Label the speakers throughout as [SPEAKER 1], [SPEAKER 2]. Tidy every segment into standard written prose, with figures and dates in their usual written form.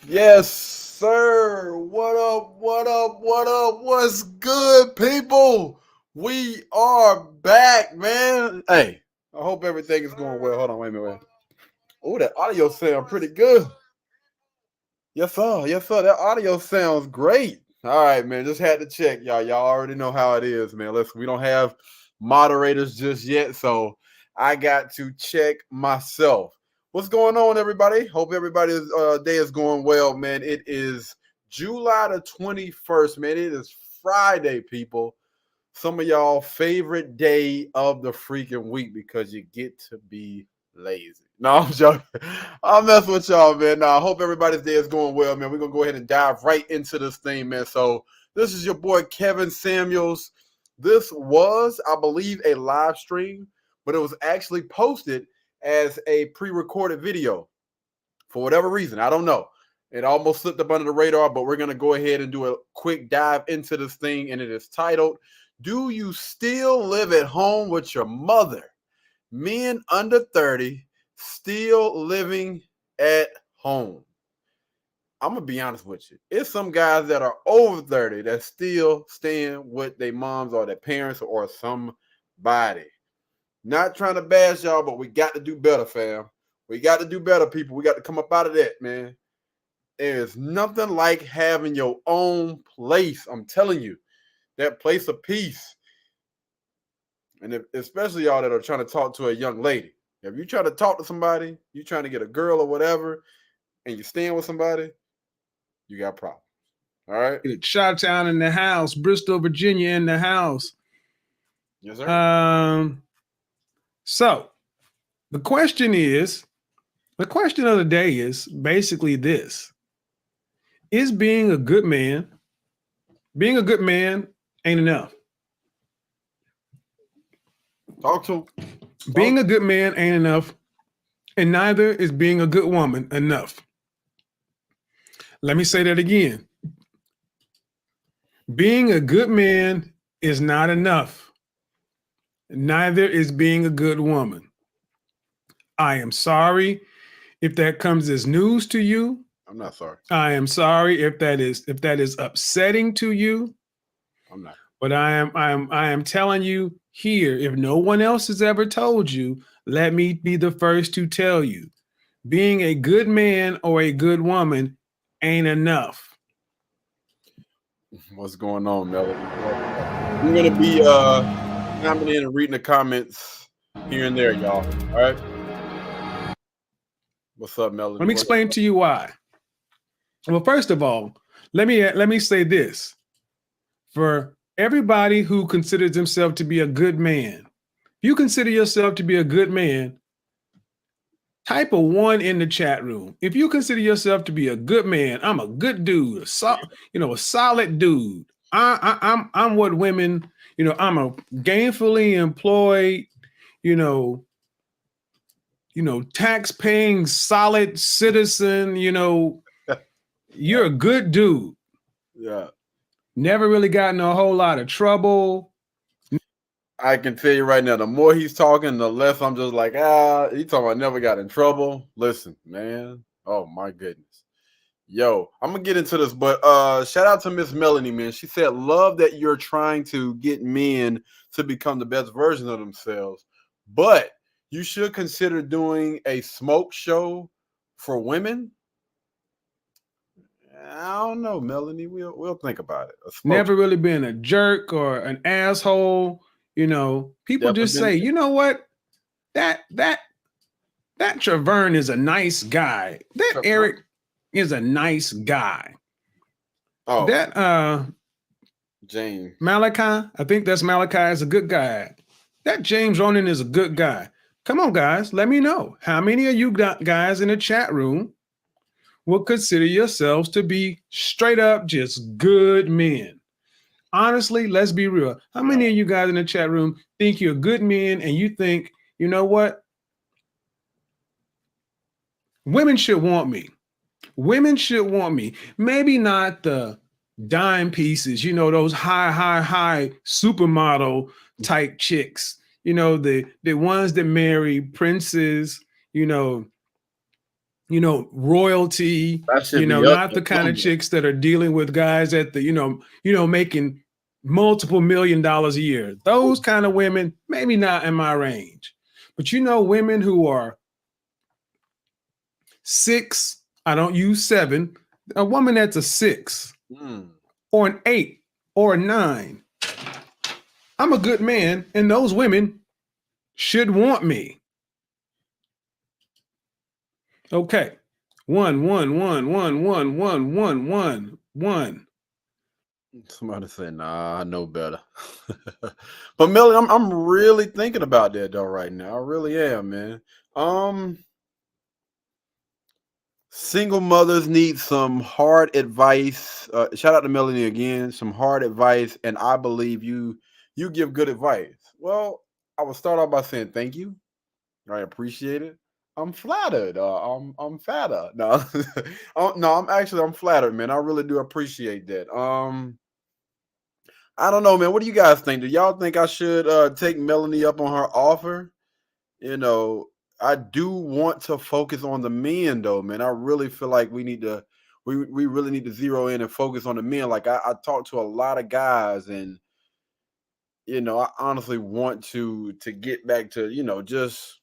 [SPEAKER 1] Yes, sir. What up? What up? What up? What's good, people? We are back, man. Hey, I hope everything is going well. Hold on, wait a minute. Oh, that audio sound pretty good. Yes, sir. Yes, sir. That audio sounds great. All right, man. Just had to check, y'all. Y'all already know how it is, man. Listen, we don't have moderators just yet, so I got to check myself. What's going on, everybody? Hope everybody's day is going well, man. It is July the 21st, man. It is Friday, people. Some of y'all favorite day of the freaking week because you get to be lazy. No, I'm joking. I'm messing with y'all, man. Now, I hope everybody's day is going well, man. We're going to go ahead and dive right into this thing, man. So, this is your boy, Kevin Samuels. This was, I believe, a live stream, but it was actually posted as a pre recorded video for whatever reason. I don't know. It almost slipped up under the radar, but we're going to go ahead and do a quick dive into this thing, and it is titled, Do You Still Live at Home with Your Mother? Men under 30 still living at home. I'm gonna be honest with you. It's some guys that are over 30 that still staying with their moms or their parents or somebody. Not trying to bash y'all, but we got to do better, fam. We got to do better, people. We got to come up out of that, man. There's nothing like having your own place. I'm telling you, that place of peace. And especially y'all that are trying to talk to a young lady. If you're trying to talk to somebody, you're trying to get a girl or whatever, and you're staying with somebody, you got problems. All right?
[SPEAKER 2] Chi-Town in the house, Bristol, Virginia in the house.
[SPEAKER 1] Yes, sir.
[SPEAKER 2] So the question of the day is basically this: Is being a good man ain't enough?
[SPEAKER 1] Talk to
[SPEAKER 2] Being a good man ain't enough, and neither is being a good woman enough. Let me say that again. Being a good man is not enough. Neither is being a good woman. I am sorry if that comes as news to you.
[SPEAKER 1] I'm not sorry.
[SPEAKER 2] I am sorry if that is upsetting to you.
[SPEAKER 1] I'm not.
[SPEAKER 2] But I am telling you here, if no one else has ever told you, let me be the first to tell you. Being a good man or a good woman ain't enough.
[SPEAKER 1] What's going on, Melody? We're gonna be coming in and reading the comments here and there, y'all. All right. What's up, Melody?
[SPEAKER 2] Let me explain to you why. Well, first of all, let me say this. For everybody who considers himself to be a good man, if you consider yourself to be a good man, type a one in the chat room. If you consider yourself to be a good man, I'm a good dude, a solid dude. I'm what women, I'm a gainfully employed, you know, tax paying solid citizen, you're a good dude.
[SPEAKER 1] Yeah.
[SPEAKER 2] Never really gotten a whole lot of trouble.
[SPEAKER 1] I can tell you right now, the more he's talking, the less I'm just like, he talking about never got in trouble. Listen, man. Oh my goodness. Yo, I'm gonna get into this, but shout out to Miss Melanie, man. She said, love that you're trying to get men to become the best version of themselves, but you should consider doing a smoke show for women. I don't know, Melanie. We'll think about it. A smoke
[SPEAKER 2] Never really been a jerk or an asshole. People
[SPEAKER 1] definitely
[SPEAKER 2] just
[SPEAKER 1] been
[SPEAKER 2] say,
[SPEAKER 1] there.
[SPEAKER 2] you know what? That that that Travern is a nice guy. That
[SPEAKER 1] Trevor.
[SPEAKER 2] Eric is a nice guy.
[SPEAKER 1] Oh,
[SPEAKER 2] That
[SPEAKER 1] James.
[SPEAKER 2] Malachi, I think that's Malachi, is a good guy. That James Ronan is a good guy. Come on, guys, let me know. How many of you guys in the chat room will consider yourselves to be straight up just good men? Honestly, let's be real. How many of you guys in the chat room think you're good men and you think, you know what? Women should want me. Women should want me. Maybe not the dime pieces, those high supermodel type chicks, the ones that marry princes, royalty,
[SPEAKER 1] That should be up
[SPEAKER 2] not
[SPEAKER 1] there
[SPEAKER 2] the kind of
[SPEAKER 1] somewhere.
[SPEAKER 2] chicks that are dealing with guys at the, making multiple $1 million a year. Those kind of women, maybe not in my range. But women who are 6, I don't use 7, a woman that's a 6
[SPEAKER 1] Mm.
[SPEAKER 2] or an 8 or a 9. I'm a good man, and those women should want me. Okay. One, one, one, one, one, one, one, one, one.
[SPEAKER 1] Somebody said, "Nah, I know better." But Millie, I'm really thinking about that though right now. I really am, man. Um, Single mothers need some hard advice. Shout out to Melanie again. Some hard advice, and I believe you give good advice. Well, I will start off by saying thank you. I appreciate it. I'm flattered. I'm fatter. No, no. I'm flattered, man. I really do appreciate that. I don't know, man. What do you guys think? Do y'all think I should take Melanie up on her offer? You know, I do want to focus on the men though, man. I really feel like we really need to zero in and focus on the men. Like I talk to a lot of guys and I honestly want to get back to, just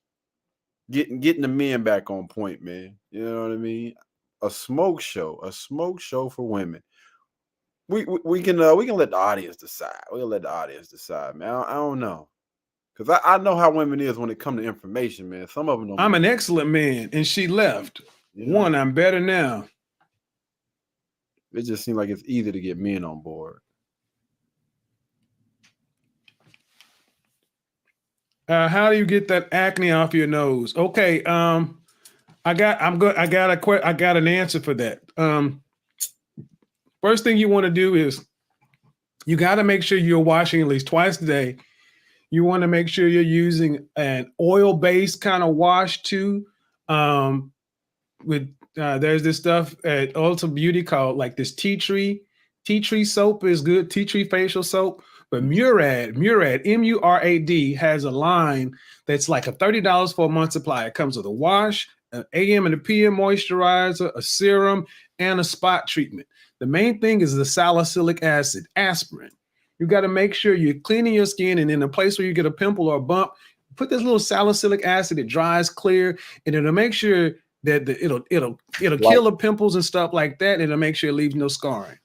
[SPEAKER 1] getting the men back on point, man. You know what I mean? A smoke show for women. We can let the audience decide. We'll let the audience decide, man. I don't know. Because I know how women is when it come to information, man. Some of them don't
[SPEAKER 2] I'm
[SPEAKER 1] be,
[SPEAKER 2] an excellent man, and she left.
[SPEAKER 1] you know.
[SPEAKER 2] I'm better now.
[SPEAKER 1] It just seems like it's easy to get men on board.
[SPEAKER 2] How do you get that acne off your nose? Okay, I got an answer for that. First thing you want to do is you got to make sure you're washing at least twice a day. You want to make sure you're using an oil-based kind of wash too. With There's this stuff at Ulta Beauty called like this tea tree. Tea tree soap is good. Tea tree facial soap. But Murad, MURAD has a line that's like a $30 for a month supply. It comes with a wash, an AM and a PM moisturizer, a serum, and a spot treatment. The main thing is the salicylic acid, aspirin. You got to make sure you're cleaning your skin, and in a place where you get a pimple or a bump, put this little salicylic acid. It dries clear, and it'll make sure that it'll
[SPEAKER 1] Like
[SPEAKER 2] kill the pimples and stuff like that, and it'll make sure it leaves no scarring.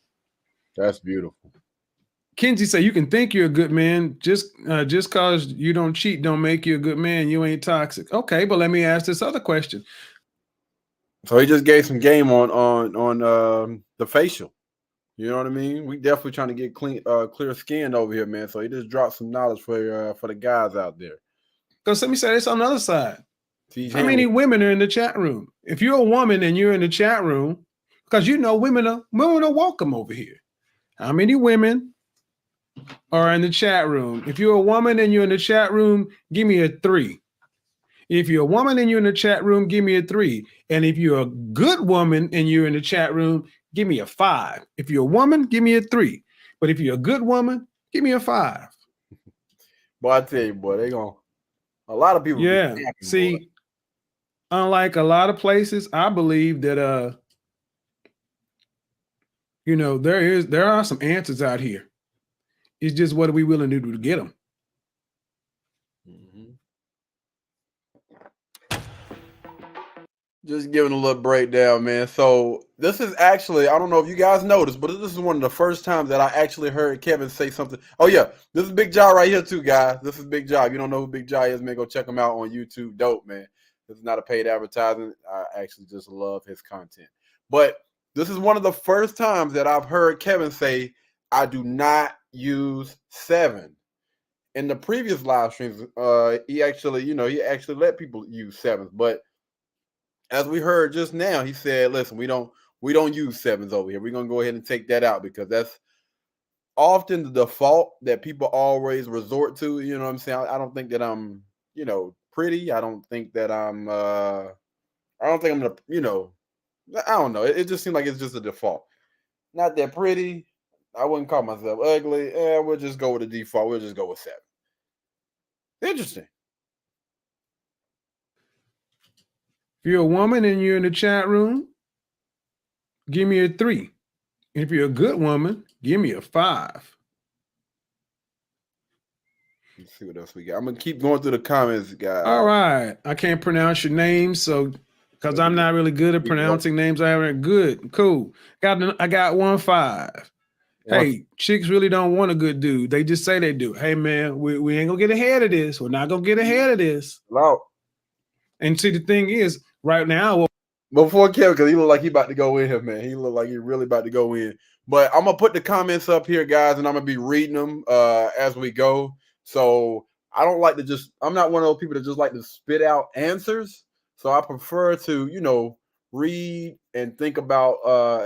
[SPEAKER 1] that's beautiful.
[SPEAKER 2] Kenzie said, "You can think you're a good man, just cause you don't cheat, don't make you a good man. You ain't toxic." Okay, but let me ask this other question.
[SPEAKER 1] So he just gave some game on the facial. You know what I mean? We definitely trying to get clear skin over here, man. So he just dropped some knowledge for the guys out there.
[SPEAKER 2] Because let me say this on the other side.
[SPEAKER 1] Teach
[SPEAKER 2] How
[SPEAKER 1] him.
[SPEAKER 2] many women are in the chat room? If you're a woman and you're in the chat room, because women are welcome over here. How many women are in the chat room? If you're a woman and you're in the chat room, give me a 3. If you're a woman and you're in the chat room, give me a 3. And if you're a good woman and you're in the chat room, give me a 5. If you're a woman, give me a 3. But if you're a good woman, give me a 5.
[SPEAKER 1] Boy, I tell you, boy, a lot of people be
[SPEAKER 2] Yeah.
[SPEAKER 1] capping, boy.
[SPEAKER 2] See, unlike a lot of places, I believe that there are some answers out here. It's just what are we willing to do to get them?
[SPEAKER 1] Mm-hmm. Just giving a little breakdown, man. So this is actually, I don't know if you guys noticed, but this is one of the first times that I actually heard Kevin say something. Oh yeah, this is Big Jaw right here too, guys. This is Big Jaw. If you don't know who Big Jaw is, man, go check him out on YouTube. Dope, man. This is not a paid advertising. I actually just love his content. But this is one of the first times that I've heard Kevin say, I do not use 7. In the previous live streams, he actually let people use 7s, but as we heard just now, he said, "Listen, we don't use 7s over here. We're gonna go ahead and take that out because that's often the default that people always resort to." You know what I'm saying? I don't think that I'm, pretty. I don't think that I don't think I'm gonna, I don't know. It just seems like it's just a default. Not that pretty. I wouldn't call myself ugly. We'll just go with the default. We'll just go with 7. Interesting.
[SPEAKER 2] If you're a woman and you're in the chat room, give me a 3. If you're a good woman, give me a 5.
[SPEAKER 1] Let's see what else we got. I'm gonna keep going through the comments, guys.
[SPEAKER 2] All right. I can't pronounce your name, so because I'm not really good at pronouncing names, I haven't. Good, cool. I got 1 5. Hey, chicks really don't want a good dude. They just say they do. Hey, man, we ain't gonna get ahead of this. We're not gonna get ahead of this.
[SPEAKER 1] Loud.
[SPEAKER 2] And see, the thing is, right now,
[SPEAKER 1] Before Kevin, because he look like he about to go in here, man. He look like he really about to go in. But I'm gonna put the comments up here, guys, and I'm gonna be reading them as we go. So I don't like to just. I'm not one of those people that just like to spit out answers. So I prefer to, read and think about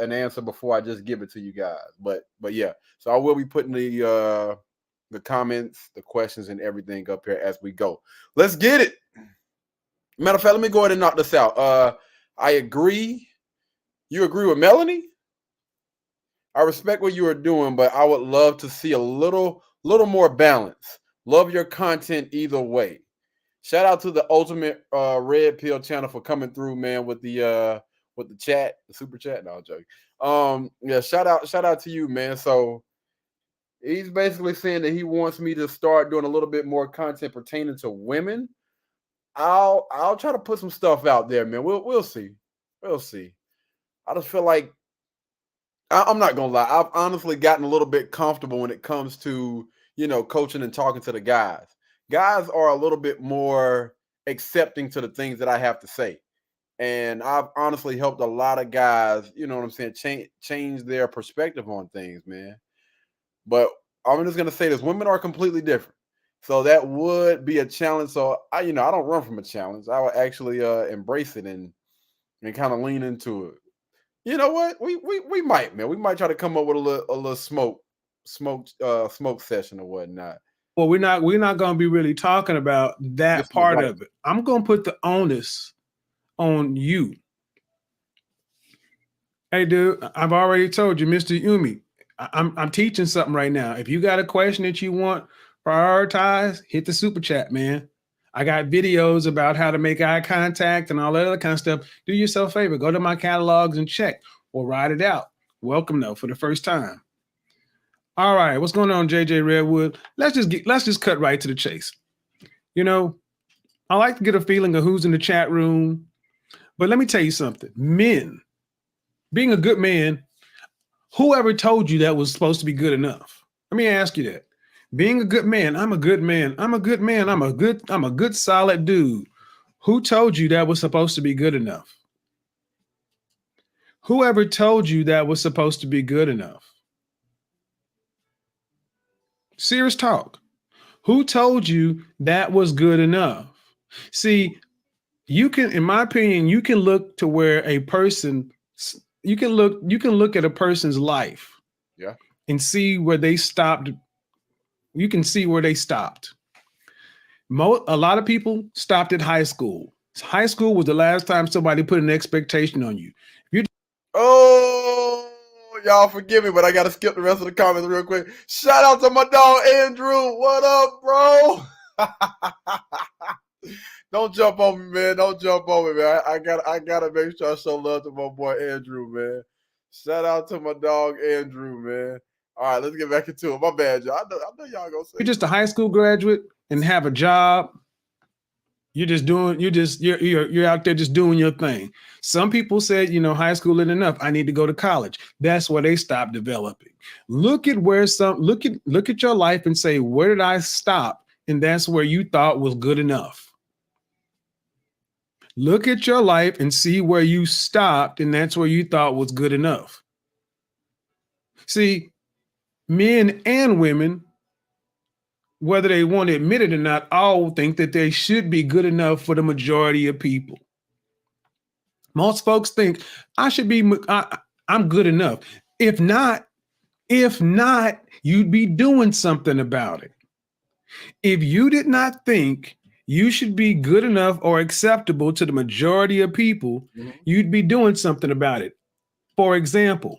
[SPEAKER 1] an answer before I just give it to you guys. But yeah. So I will be putting the comments, the questions, and everything up here as we go. Let's get it. Matter of fact, let me go ahead and knock this out. I agree. You agree with Melanie? I respect what you are doing, but I would love to see a little more balance. Love your content either way. Shout out to the Ultimate Red Pill channel for coming through, man, with the chat, the super chat. No, I'm joking. Yeah, shout out to you, man. So he's basically saying that he wants me to start doing a little bit more content pertaining to women. I'll try to put some stuff out there, man. We'll see. We'll see. I just feel like I'm not gonna lie. I've honestly gotten a little bit comfortable when it comes to coaching and talking to the guys. Guys are a little bit more accepting to the things that I have to say, and I've honestly helped a lot of guys. You know what I'm saying? Change their perspective on things, man. But I'm just gonna say this: women are completely different. So that would be a challenge. So I don't run from a challenge. I would actually embrace it and kind of lean into it. You know what? We might, man. We might try to come up with a little smoke session or whatnot.
[SPEAKER 2] well, we're not gonna be really talking about that
[SPEAKER 1] Just
[SPEAKER 2] part
[SPEAKER 1] like,
[SPEAKER 2] of it. I'm gonna put the onus on you. Hey, dude, I've already told you, Mr. Yumi, I'm teaching something right now. If you got a question that you want prioritized, hit the super chat, man. I got videos about how to make eye contact and all that other kind of stuff. Do yourself a favor, go to my catalogs and check or write it out. Welcome though for the first time. All right, what's going on, JJ Redwood? Let's just cut right to the chase. I like to get a feeling of who's in the chat room, but let me tell you something. Men, being a good man, whoever told you that was supposed to be good enough? Let me ask you that. Being a good man, I'm a good man. I'm a good man. I'm a good solid dude. Who told you that was supposed to be good enough? Whoever told you that was supposed to be good enough? Serious talk. Who told you that was good enough? See, you can, in my opinion, you can look to where a person, you can look at a person's life,
[SPEAKER 1] yeah,
[SPEAKER 2] and see where they stopped. You can see where they stopped. A lot of people stopped at high school. High school was the last time somebody put an expectation on you.
[SPEAKER 1] Oh, y'all forgive me, but I gotta skip the rest of the comments real quick. Shout out to my dog Andrew. What up, bro? Don't jump on me, man. Don't jump on me, man. I gotta make sure I show love to my boy Andrew, man. Shout out to my dog Andrew, man. All right, let's get back into it. My bad, y'all. I know y'all gonna say
[SPEAKER 2] You're just a high school graduate and have a job. You're out there just doing your thing. Some people said, high school isn't enough. I need to go to college. That's where they stopped developing. Look at look at your life and say, where did I stop? And that's where you thought was good enough. Look at your life and see where you stopped, and that's where you thought was good enough. See, men and women, whether they want to admit it or not, all think that they should be good enough for the majority of people. Most folks think I'm good enough. If not, you'd be doing something about it. If you did not think you should be good enough or acceptable to the majority of people, you'd be doing something about it. For example,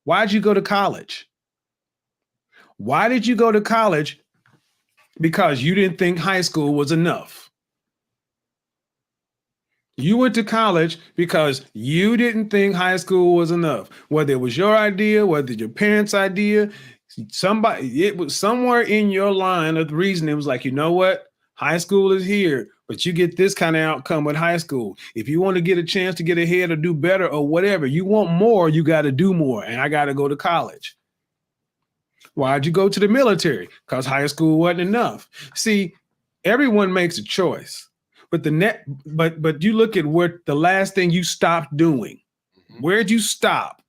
[SPEAKER 2] why'd you go to college? Why did you go to college? Because you didn't think high school was enough. You went to college because you didn't think high school was enough. Whether it was your idea, whether your parents' idea, somebody, it was somewhere in your line of the reason it was like, you know what? High school is here, but you get this kind of outcome with high school. If you want to get a chance to get ahead or do better or whatever, you want more, you got to do more. And I got to go to college. Why'd you go to the military? Because high school wasn't enough. See, everyone makes a choice. But but you look at what the last thing you stopped doing.
[SPEAKER 1] Mhm.
[SPEAKER 2] Where'd you stop?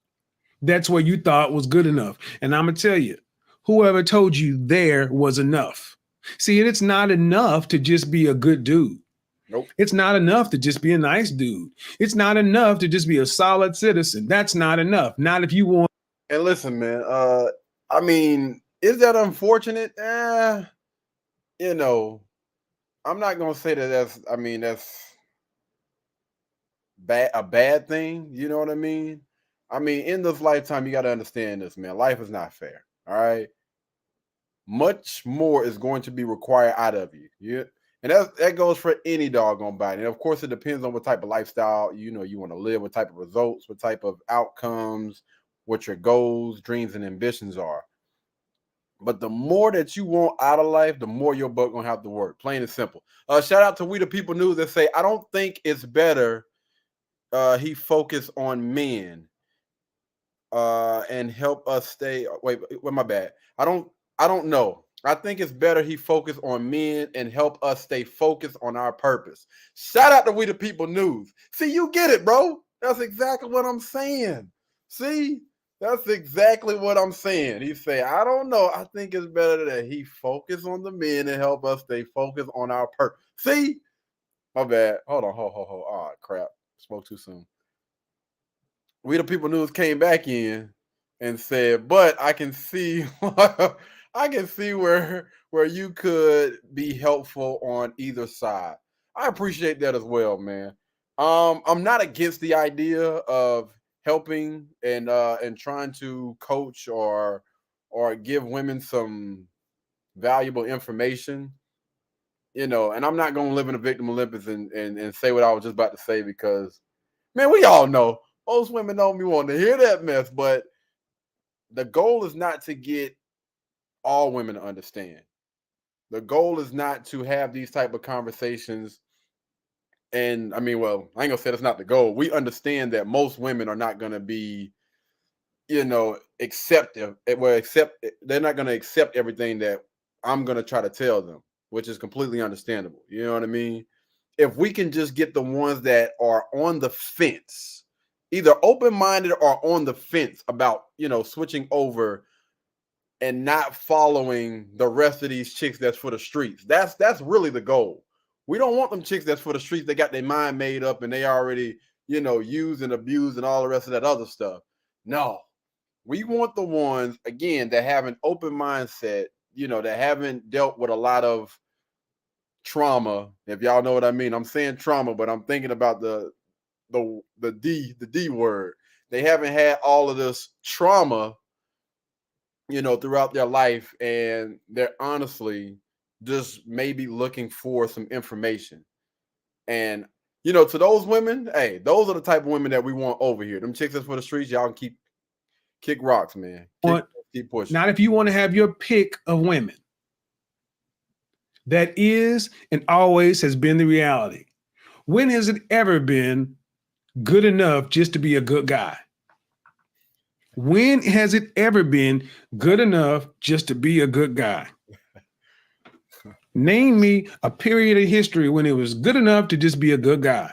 [SPEAKER 2] That's where you thought was good enough. And I'm gonna tell you, whoever told you there was enough. See, it's not enough to just be a good dude.
[SPEAKER 1] Nope.
[SPEAKER 2] It's not enough to just be a nice dude. It's not enough to just be a solid citizen. That's not enough. Not if you want.
[SPEAKER 1] And listen, man, I mean, is that unfortunate? You know, I'm not gonna say that I mean, that's a bad thing. You know what I mean? I mean, in this lifetime, you got to understand this, man. Life is not fair. All right. Much more is going to be required out of you. Yeah. And that goes for any doggone body. And of course, it depends on what type of lifestyle you want to live, what type of results, what type of outcomes, what your goals, dreams, and ambitions are. But the more that you want out of life, the more your butt gonna have to work. Plain and simple. Shout out to We the People News that say, I don't think it's better he focused on men and help us stay. Wait, my bad. I don't know. I think it's better he focus on men and help us stay focused on our purpose. Shout out to We the People News. See, you get it, bro. That's exactly what I'm saying. See, that's exactly what I'm saying. He say, I don't know. I think it's better that he focus on the men and help us stay focused on our purpose. See, my bad. Hold on, hold. Oh crap, spoke too soon. We the People News came back in and said, but I can see I can see where you could be helpful on either side. I appreciate that as well, man. I'm not against the idea of helping and trying to coach or give women some valuable information, and I'm not gonna live in a victim Olympics and say what I was just about to say because man, we all know most women don't be wanting to hear that mess, but the goal is not to get all women to understand. The goal is not to have these type of conversations. And I mean, well, I ain't gonna say that's not the goal. We understand that most women are not gonna be, acceptive. They're not gonna accept everything that I'm gonna try to tell them, which is completely understandable. You know what I mean? If we can just get the ones that are on the fence, either open-minded or on the fence about, switching over and not following the rest of these chicks that's for the streets. That's really the goal. We don't want them chicks that's for the streets. They got their mind made up and they already, used and abused and all the rest of that other stuff. No, we want the ones again that have an open mindset, that haven't dealt with a lot of trauma. If y'all know what I mean, I'm saying trauma, but I'm thinking about the D word. They haven't had all of this trauma, throughout their life, and they're honestly just maybe looking for some information. And to those women, hey, those are the type of women that we want over here. Them chicks that's for the streets, y'all can kick rocks, man. Keep pushing.
[SPEAKER 2] Not if you want to have your pick of women. That is and always has been the reality. When has it ever been good enough just to be a good guy? When has it ever been good enough just to be a good guy? Name me a period in history when it was good enough to just be a good guy.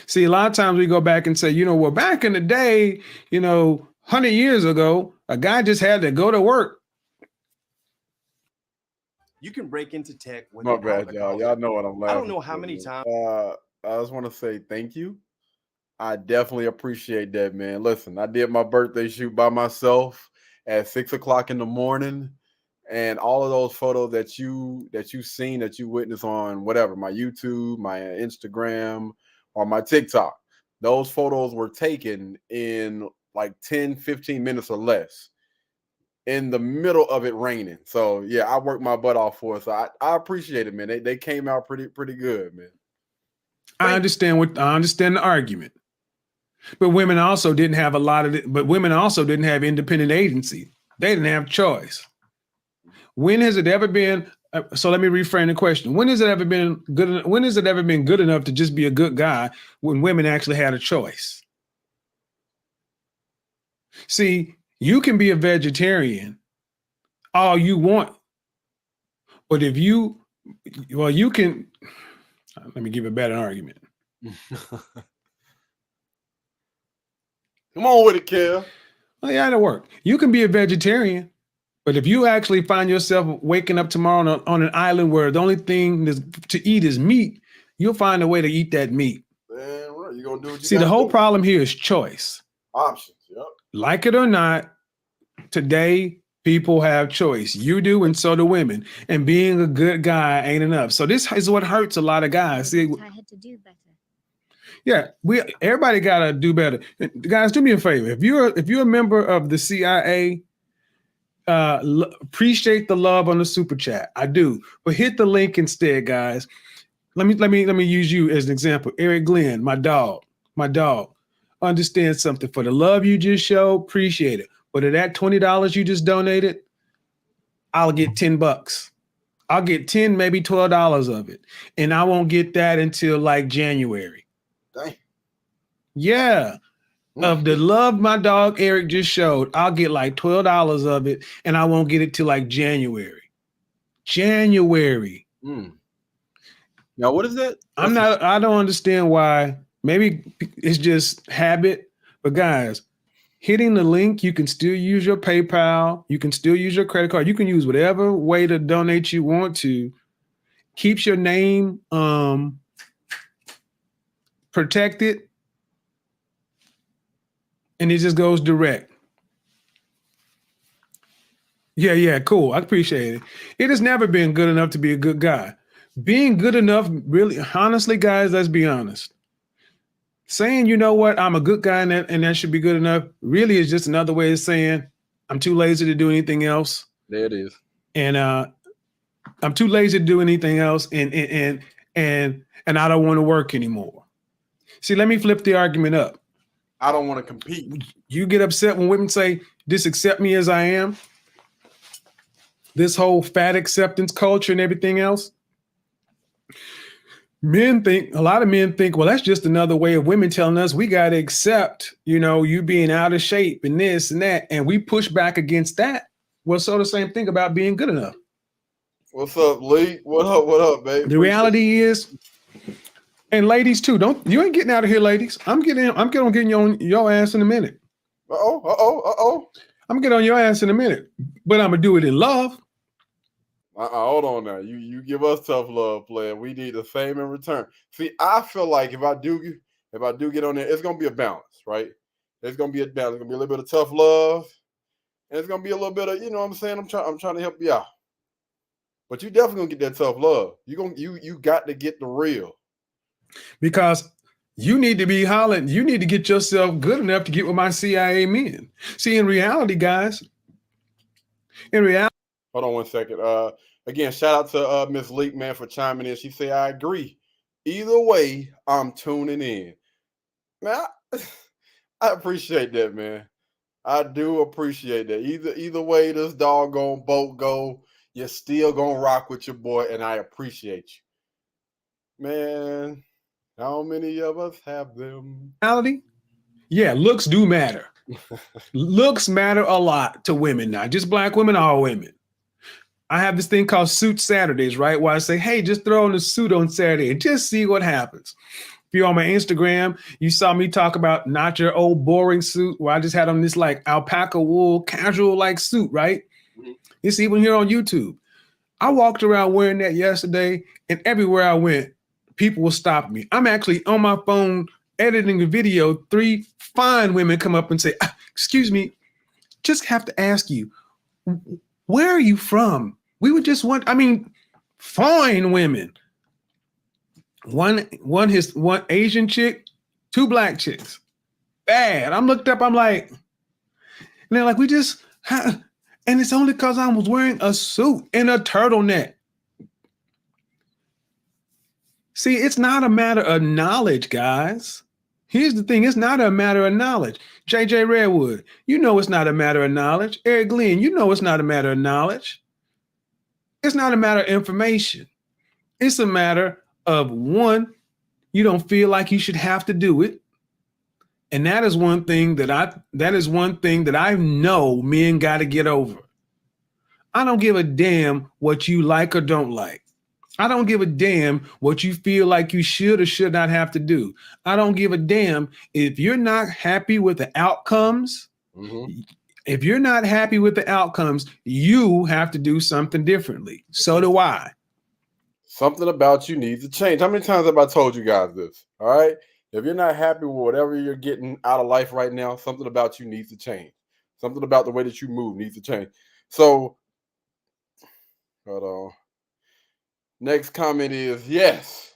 [SPEAKER 2] See, a lot of times we go back and say, well, back in the day, 100 years ago, a guy just had to go to work.
[SPEAKER 3] You can break into tech with
[SPEAKER 1] My bad, y'all. Y'all know what I'm laughing.
[SPEAKER 3] I don't know how many times.
[SPEAKER 1] I just want to say thank you. I definitely appreciate that, man. Listen, I did my birthday shoot by myself at 6:00 in the morning, and all of those photos that you've seen, that you witnessed on whatever, my YouTube, my Instagram, or my TikTok, those photos were taken in like 10, 15 minutes or less. in the middle of it raining. So yeah, I worked my butt off for it. So I appreciate it, man. They came out pretty good, man.
[SPEAKER 2] I understand the argument. But women also didn't have women also didn't have independent agency. They didn't have choice. When has it ever been? So let me reframe the question. When has it ever been good? When has it ever been good enough to just be a good guy when women actually had a choice? See, you can be a vegetarian all you want, but you can. Let me give a better argument.
[SPEAKER 1] Come on with it, Kev.
[SPEAKER 2] Well, yeah, that'll work. You can be a vegetarian, but if you actually find yourself waking up tomorrow on an island where the only thing to eat is meat, you'll find a way to eat that meat.
[SPEAKER 1] Damn right. You're gonna do what you
[SPEAKER 2] See, the whole
[SPEAKER 1] do.
[SPEAKER 2] problem here is choice.
[SPEAKER 1] Options. Yep.
[SPEAKER 2] Like it or not, today people have choice. You do, and so do women. And being a good guy ain't enough. So this is what hurts a lot of guys. See,
[SPEAKER 4] I had to do better.
[SPEAKER 2] yeah, everybody gotta do better. Guys, do me a favor. If you're a member of the CIA, appreciate the love on the super chat. I do, but hit the link instead, guys. Let me use you as an example. Eric Glenn, my dog. Understand something. For the love you just showed, appreciate it. But of that $20 you just donated, I'll get $10. I'll get $10, maybe $12 of it, and I won't get that until like January.
[SPEAKER 1] Dang.
[SPEAKER 2] Yeah. Of the love my dog Eric just showed, I'll get like $12 of it, and I won't get it till like January.
[SPEAKER 1] Now, what is that?
[SPEAKER 2] I don't understand why. Maybe it's just habit. But guys, hitting the link, you can still use your PayPal. You can still use your credit card. You can use whatever way to donate you want to. Keeps your name protected. And it just goes direct. Yeah, cool. I appreciate it. It has never been good enough to be a good guy. Being good enough, really, honestly, guys, let's be honest. Saying, you know what, I'm a good guy and that should be good enough, really is just another way of saying I'm too lazy to do anything else.
[SPEAKER 1] There it is.
[SPEAKER 2] And I'm too lazy to do anything else, and I don't want to work anymore. See, let me flip the argument up.
[SPEAKER 1] I don't want to compete.
[SPEAKER 2] You get upset when women say, just accept me as I am. This whole fat acceptance culture and everything else. A lot of men think, well, that's just another way of women telling us we got to accept, you being out of shape and this and that. And we push back against that. Well, so the same thing about being good enough.
[SPEAKER 1] What's up, Lee? What up, babe?
[SPEAKER 2] The reality is, and ladies too, you ain't getting out of here, ladies. I'm getting on your ass in a minute. I'm getting on your ass in a minute, but I'm gonna do it in love.
[SPEAKER 1] Hold on now. You give us tough love, player. We need the same in return. See, I feel like if I do get on there, it's gonna be a balance, right? There's gonna be a balance. It's gonna be a little bit of tough love, and it's gonna be a little bit of, you know what I'm saying? I'm trying to help you out. But you definitely gonna get that tough love. You got to get the real.
[SPEAKER 2] Because you need to be hollering. You need to get yourself good enough to get with my CIA men. See, in reality, guys.
[SPEAKER 1] Hold on one second. Again, shout out to Miss Leak, man, for chiming in. She said, I agree. Either way, I'm tuning in. Man, I appreciate that, man. I do appreciate that. Either way this doggone boat go, you're still gonna rock with your boy, and I appreciate you. Man, how many of us have them?
[SPEAKER 2] Reality? Yeah, looks do matter. Looks matter a lot to women, not just black women, all women. I have this thing called Suit Saturdays, right? Where I say, hey, just throw on a suit on Saturday and just see what happens. If you're on my Instagram, you saw me talk about not your old boring suit where I just had on this like alpaca wool casual like suit, right? Mm-hmm. It's even here on YouTube. I walked around wearing that yesterday, and everywhere I went, people will stop me. I'm actually on my phone editing a video. 3 fine women come up and say, excuse me, just have to ask you, where are you from? We would just fine women. One Asian chick, 2 black chicks. Bad. I'm looked up, I'm like, and they're like, And it's only because I was wearing a suit and a turtleneck. See, it's not a matter of knowledge, guys. Here's the thing. It's not a matter of knowledge. JJ Redwood, you know it's not a matter of knowledge. Eric Glenn, you know it's not a matter of knowledge. It's not a matter of information. It's a matter of, one, you don't feel like you should have to do it. And that is one thing that I know men got to get over. I don't give a damn what you like or don't like. I don't give a damn what you feel like you should or should not have to do. I don't give a damn if you're not happy with the outcomes.
[SPEAKER 1] Mm-hmm.
[SPEAKER 2] If you're not happy with the outcomes, you have to do something differently. So do I.
[SPEAKER 1] Something about you needs to change. How many times have I told you guys this? All right. If you're not happy with whatever you're getting out of life right now, something about you needs to change. Something about the way that you move needs to change. So, hold on. Next comment is yes.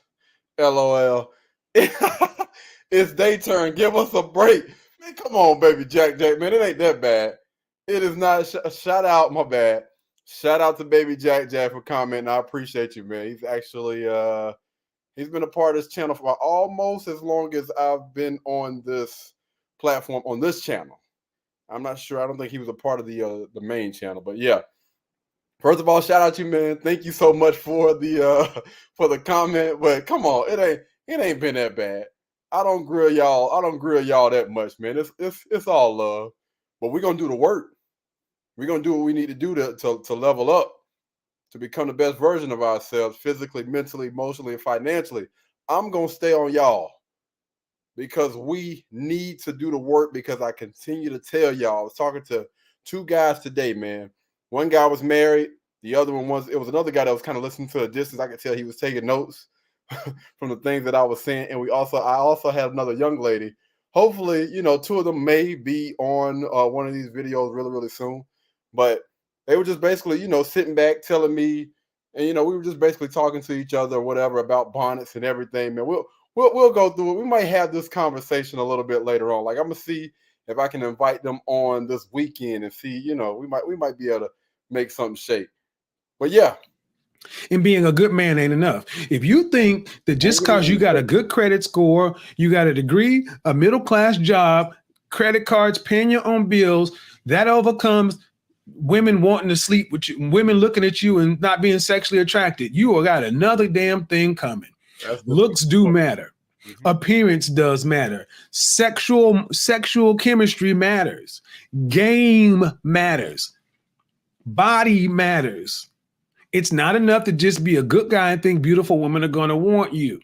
[SPEAKER 1] LOL. It's their turn. Give us a break. Man, come on, baby Jack, man. It ain't that bad. It is not. Shout out, my bad. Shout out to baby Jack for commenting. I appreciate you, man. He's actually he's been a part of this channel for almost as long as I've been on this platform on this channel. I'm not sure. I don't think he was a part of the main channel, but yeah. First of all, shout out to you, man. Thank you so much for the comment. But come on, it ain't been that bad. I don't grill y'all that much, man. It's all love. But we're gonna do the work. We're gonna do what we need to do to level up, to become the best version of ourselves, physically, mentally, emotionally, and financially. I'm gonna stay on y'all because we need to do the work, because I continue to tell y'all. I was talking to two guys today, man. One guy was married. The other one was another guy that was kind of listening to a distance. I could tell he was taking notes from the things that I was saying. And I also had another young lady. Hopefully, two of them may be on one of these videos really, really soon. But they were just basically, sitting back telling me, and we were just basically talking to each other or whatever about bonnets and everything. Man, we'll go through it. We might have this conversation a little bit later on. Like, I'm gonna see if I can invite them on this weekend and see, we might be able to make something shake. But yeah.
[SPEAKER 2] And being a good man ain't enough. If you think that just because you got a good credit score, you got a degree, a middle-class job, credit cards, paying your own bills, that overcomes women wanting to sleep with you, women looking at you and not being sexually attracted, you got another damn thing coming. Looks do matter. Mm-hmm. Appearance does matter. Sexual chemistry matters. Game matters. Body matters. It's not enough to just be a good guy and think beautiful women are going to want you.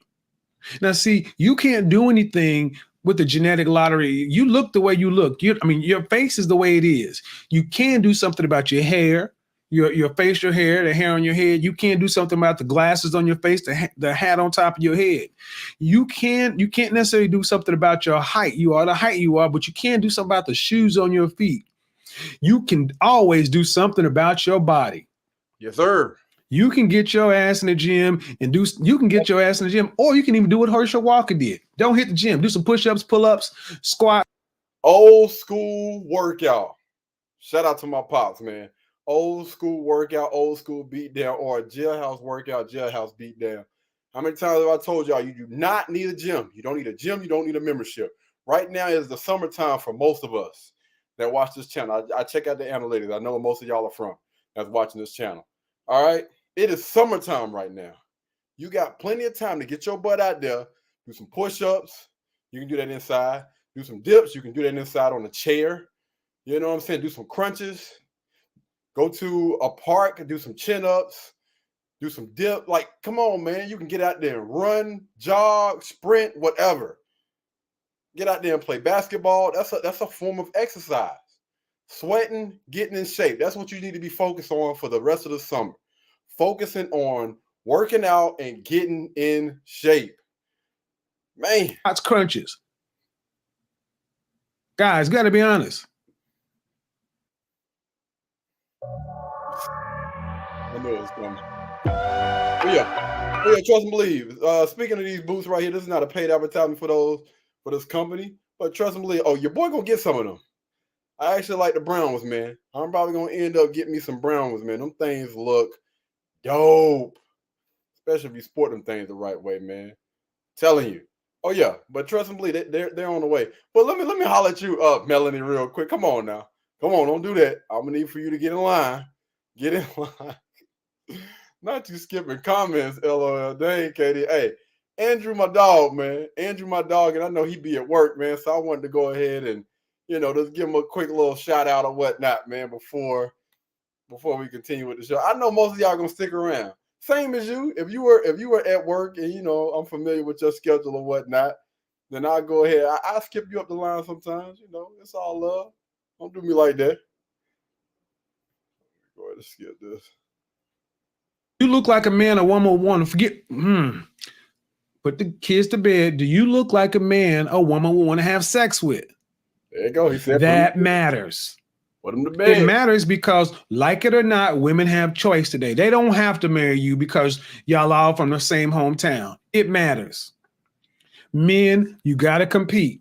[SPEAKER 2] Now, see, you can't do anything with the genetic lottery. You look the way you look. Your face is the way it is. You can do something about your hair, your facial hair, the hair on your head. You can do something about the glasses on your face, the hat on top of your head. You can't necessarily do something about your height. You are the height you are, but you can do something about the shoes on your feet. You can always do something about your body.
[SPEAKER 1] Yes, sir.
[SPEAKER 2] You can get your ass in the gym or you can even do what Herschel Walker did. Don't hit the gym. Do some push-ups, pull-ups, squat.
[SPEAKER 1] Old school workout. Shout out to my pops, man. Old school workout, old school beat down, or a jailhouse workout, jailhouse beat down. How many times have I told y'all you do not need a gym? You don't need a gym. You don't need a membership. Right now is the summertime for most of us that watch this channel. I check out the analytics. I know where most of y'all are from that's watching this channel. All right. It is summertime right now. You got plenty of time to get your butt out there, do some push-ups. You can do that inside. Do some dips. You can do that inside on a chair. You know what I'm saying? Do some crunches. Go to a park and do some chin-ups. Do some dip. Like, come on, man. You can get out there and run, jog, sprint, whatever. Get out there and play basketball. That's a form of exercise. Sweating, getting in shape. That's what you need to be focused on for the rest of the summer. Focusing on working out and getting in shape. Man.
[SPEAKER 2] That's crunches. Guys, got to be honest.
[SPEAKER 1] I know it's coming. But yeah, trust and believe. Speaking of these boots right here, this is not a paid advertisement for this company, but trust and believe. Oh, your boy gonna get some of them. I actually like the brown ones, man. I'm probably gonna end up getting me some brown ones, man. Them things look dope, especially if you sport them things the right way, man. Telling you. Oh yeah, but trust and believe they're on the way. But let me holler at you up, Melanie, real quick. Come on now, come on, don't do that. I'm gonna need for you to get in line. Get in line. Not you skipping comments, LOL. Dang, Katie. Hey, Andrew, my dog, man. Andrew, my dog, and I know he be at work, man. So I wanted to go ahead and just give him a quick little shout out or whatnot, man, before we continue with the show. I know most of y'all gonna stick around. Same as you. If you were at work and I'm familiar with your schedule or whatnot, then I'll go ahead. I'll skip you up the line sometimes. It's all love. Don't do me like that. Go ahead and skip this.
[SPEAKER 2] You look like a man or woman would want to forget. Put the kids to bed. Do you look like a man or woman would want to have sex with?
[SPEAKER 1] There you go. He said
[SPEAKER 2] that matters.
[SPEAKER 1] Put him to bed.
[SPEAKER 2] It matters because, like it or not, women have choice today. They don't have to marry you because y'all all from the same hometown. It matters. Men, you got to compete.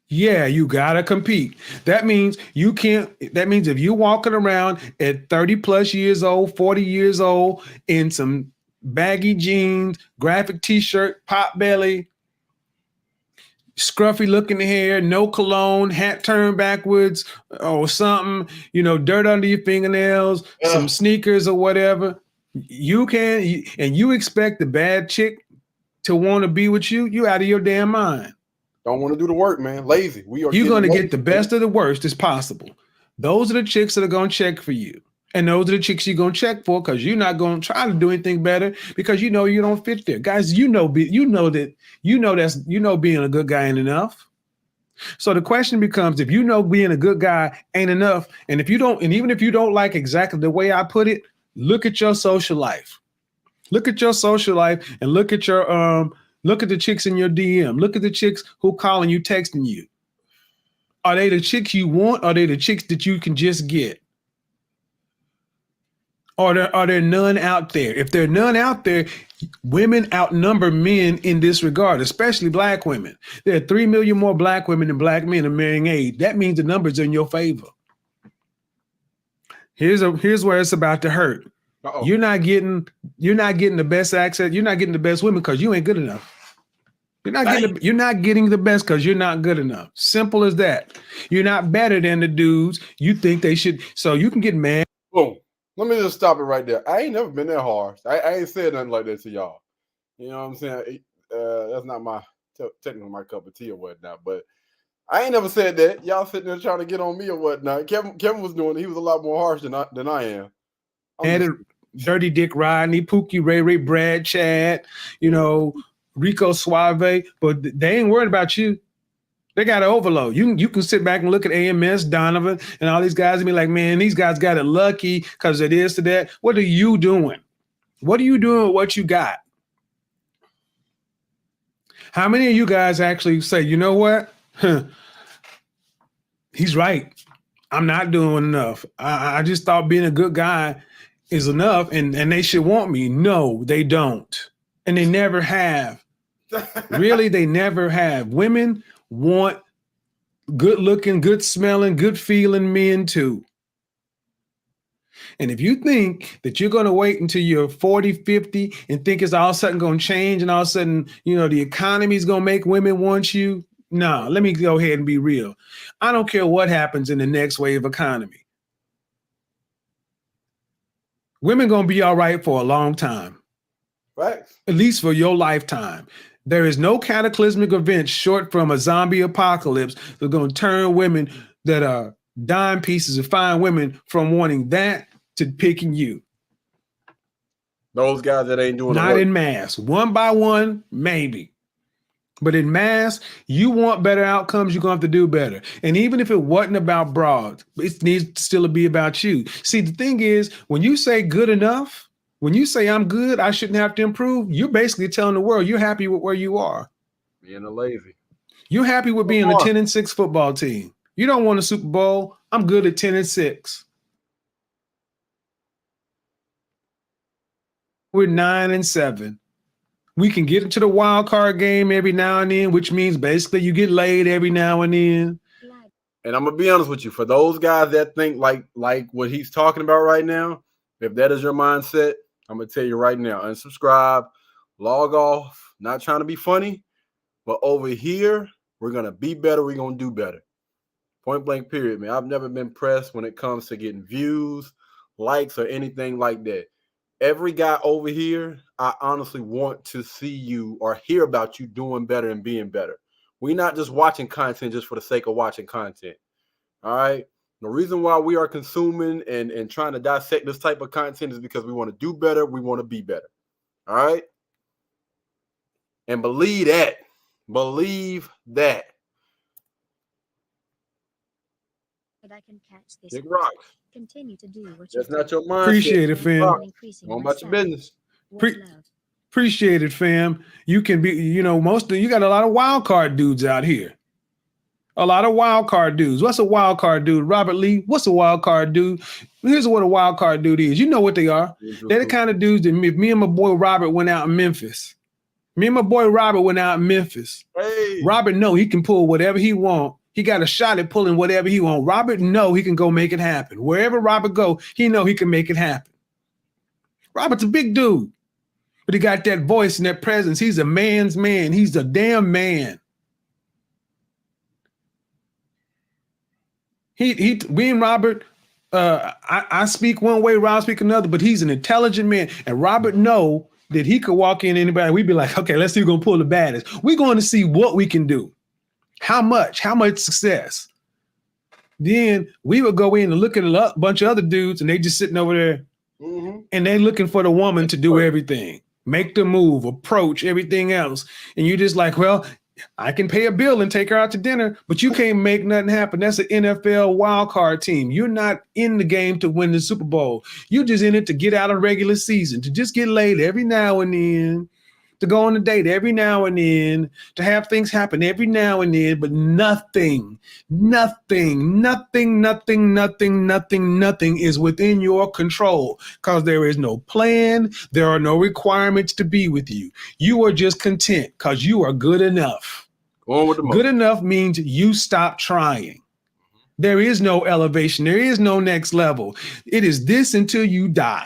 [SPEAKER 2] Yeah, you got to compete. That means if you're walking around at 30 plus years old, 40 years old in some baggy jeans, graphic t-shirt, pot belly, scruffy looking hair, no cologne, hat turned backwards or something, dirt under your fingernails, some sneakers or whatever, and you expect the bad chick to want to be with you out of your damn mind.
[SPEAKER 1] Don't want to do the work, man. Lazy.
[SPEAKER 2] You're going to get the best of the worst as possible. Those are the chicks that are going to check for you. And those are the chicks you're going to check for because you're not going to try to do anything better because you don't fit there. Guys, being a good guy ain't enough. So the question becomes, if being a good guy ain't enough, and even if you don't like exactly the way I put it, look at your social life. Look at your social life and look at the chicks in your DM. Look at the chicks who calling you, texting you. Are they the chicks you want? Or are they the chicks that you can just get? Are there none out there? If there are none out there, women outnumber men in this regard, especially black women. There are 3 million more black women than black men in marrying age. That means the numbers are in your favor. Here's where it's about to hurt. Uh-oh. You're not getting the best access. You're not getting the best women because you ain't good enough. You're not getting the best because you're not good enough. Simple as that. You're not better than the dudes you think they should. So you can get mad.
[SPEAKER 1] Boom. Let me just stop it right there. I ain't never been that harsh. I ain't said nothing like that to y'all. You know what I'm saying? That's not technically my cup of tea or whatnot. But I ain't never said that. Y'all sitting there trying to get on me or whatnot. Kevin was doing it. He was a lot more harsh than I am.
[SPEAKER 2] Dirty Dick Rodney, Pookie, Ray Ray, Brad, Chad, Rico Suave, but they ain't worried about you. They got an overload. You can sit back and look at AMS, Donovan, and all these guys and be like, man, these guys got it lucky because it is to that. What are you doing? What are you doing with what you got? How many of you guys actually say, you know what? He's right. I'm not doing enough. I just thought being a good guy is enough and they should want me. No, they don't. And they never have. Really, they never have. Women want good looking, good smelling, good feeling men too. And if you think that you're going to wait until you're 40, 50 and think it's all of a sudden going to change and all of a sudden, the economy is going to make women want you. No, let me go ahead and be real. I don't care what happens in the next wave economy. Women going to be all right for a long time.
[SPEAKER 1] Right.
[SPEAKER 2] At least for your lifetime. There is no cataclysmic event short from a zombie apocalypse that's going to turn women that are dime pieces of fine women from wanting that to picking you.
[SPEAKER 1] Those guys that ain't doing
[SPEAKER 2] not in mass. One by one, maybe. But in mass, you want better outcomes, you're going to have to do better. And even if it wasn't about broads, it needs to still be about you. See, the thing is, when you say good enough, when you say I'm good, I shouldn't have to improve, you're basically telling the world you're happy with where you are.
[SPEAKER 1] Being a lazy.
[SPEAKER 2] You're happy with being a 10-6 football team. You don't want a Super Bowl. I'm good at 10-6. We're 9-7. We can get into the wild card game every now and then, which means basically you get laid every now and then.
[SPEAKER 1] And I'm gonna be honest with you, for those guys that think like what he's talking about right now, if that is your mindset, I'm gonna tell you right now, unsubscribe, log off. Not trying to be funny, but over here, we're gonna be better. We're gonna do better. Point blank, period, man. I've never been pressed when it comes to getting views, likes, or anything like that. Every guy over here, I honestly want to see you or hear about you doing better and being better. We're not just watching content just for the sake of watching content. All right. The reason why we are consuming and trying to dissect this type of content is because we want to do better. We want to be better. All right. And believe that. Believe that.
[SPEAKER 4] I can catch this.
[SPEAKER 1] Big rocks.
[SPEAKER 4] Continue to do what
[SPEAKER 1] That's
[SPEAKER 4] you
[SPEAKER 1] not your mindset.
[SPEAKER 2] Appreciate it, fam.
[SPEAKER 1] Go about your business.
[SPEAKER 2] Appreciate it, fam. You can be, you got a lot of wild card dudes out here. A lot of wild card dudes. What's a wild card dude? Robert Lee, what's a wild card dude? Here's what a wild card dude is. You know what they are. They're the kind of dudes that me and my boy Robert went out in Memphis. Hey. Robert know he can pull whatever he want. He got a shot at pulling whatever he want. Robert know he can go make it happen. Wherever Robert go, he know he can make it happen. Robert's a big dude, but he got that voice and that presence. He's a man's man. He's a damn man. We and Robert, I speak one way, Rob speak another, but he's an intelligent man. And Robert know that he could walk in anybody. We'd be like, okay, let's see who's going to pull the baddest. We're going to see what we can do. How much success. Then we would go in and look at a bunch of other dudes and they just sitting over there and they looking for the woman to do everything, make the move, approach, everything else. And you're just like, well, I can pay a bill and take her out to dinner, but you can't make nothing happen. That's an NFL wild card team. You're not in the game to win the Super Bowl. You're just in it to get out of regular season, to just get laid every now and then, to go on a date every now and then, to have things happen every now and then, but nothing is within your control because there is no plan. There are no requirements to be with you. You are just content because you are good enough. Good enough means you stop trying. There is no elevation. There is no next level. It is this until you die.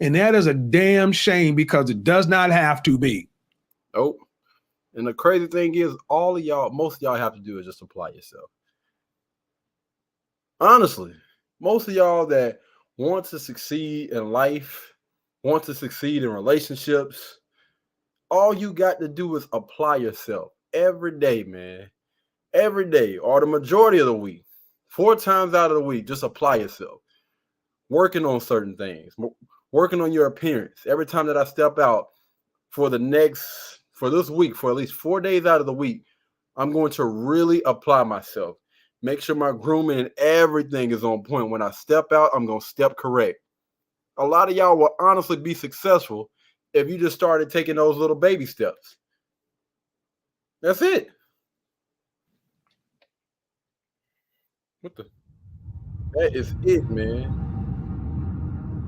[SPEAKER 2] And that is a damn shame because it does not have to be.
[SPEAKER 1] Nope. And the crazy thing is, most of y'all have to do is just apply yourself. Honestly, most of y'all that want to succeed in life, want to succeed in relationships, all you got to do is apply yourself every day, man. Every day, or the majority of the week, 4 times out of the week, just apply yourself. Working on certain things. Working on your appearance. Every time that I step out for this week, for at least 4 days out of the week, I'm going to really apply myself. Make sure my grooming and everything is on point. When I step out, I'm going to step correct. A lot of y'all will honestly be successful if you just started taking those little baby steps. That's it. That is it, man.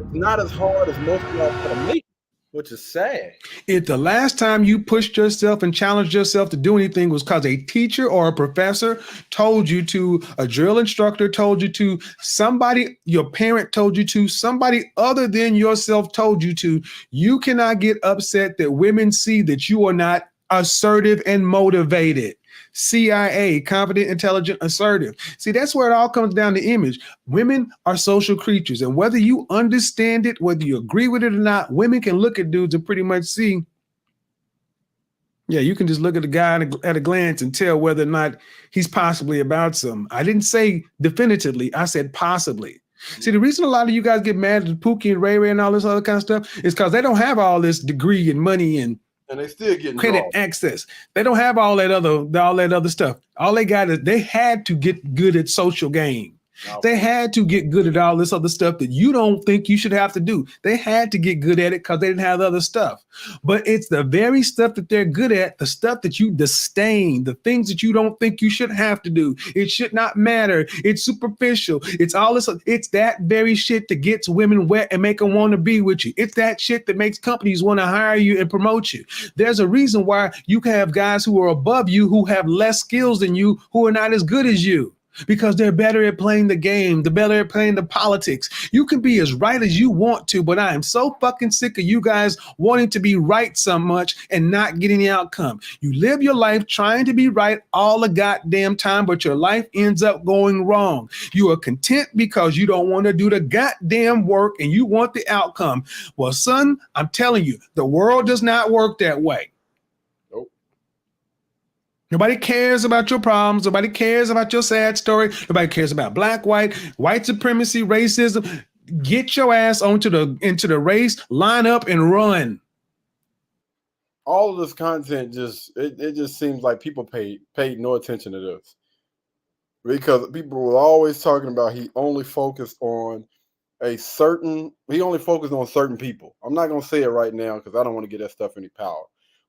[SPEAKER 1] It's not as hard as most of y'all try to make it, which is sad.
[SPEAKER 2] If the last time you pushed yourself and challenged yourself to do anything was because a teacher or a professor told you to, a drill instructor told you to, somebody, your parent told you to, somebody other than yourself told you to, you cannot get upset that women see that you are not assertive and motivated. CIA, confident, intelligent, assertive. See, that's where it all comes down to image. Women are social creatures, and whether you understand it, whether you agree with it or not, women can look at dudes and pretty much see. Yeah, you can just look at a guy at a glance and tell whether or not he's possibly about something. I didn't say definitively, I said possibly. See, the reason a lot of you guys get mad at Pookie and Ray Ray and all this other kind of stuff is because they don't have all this degree and money and
[SPEAKER 1] they still getting
[SPEAKER 2] credit access. They don't have all that other stuff. All they got is they had to get good at social game. They had to get good at all this other stuff that you don't think you should have to do. They had to get good at it because they didn't have the other stuff. But it's the very stuff that they're good at, the stuff that you disdain, the things that you don't think you should have to do. It should not matter. It's superficial. It's all this. It's that very shit that gets women wet and make them want to be with you. It's that shit that makes companies want to hire you and promote you. There's a reason why you can have guys who are above you who have less skills than you, who are not as good as you. because they're better at playing the game, they're better at playing the politics. You can be as right as you want to, but I am so fucking sick of you guys wanting to be right so much and not getting the outcome. You live your life trying to be right all the goddamn time, but your life ends up going wrong. You are content because you don't want to do the goddamn work and you want the outcome. Well, son, I'm telling you, the world does not work that way. Nobody cares about your problems. Nobody cares about your sad story. Nobody cares about black, white supremacy, racism. Get your ass into the race, line up and run.
[SPEAKER 1] All of this content it just seems like people paid no attention to this. Because people were always talking about he only focused on certain people. I'm not gonna say it right now because I don't want to get that stuff any power.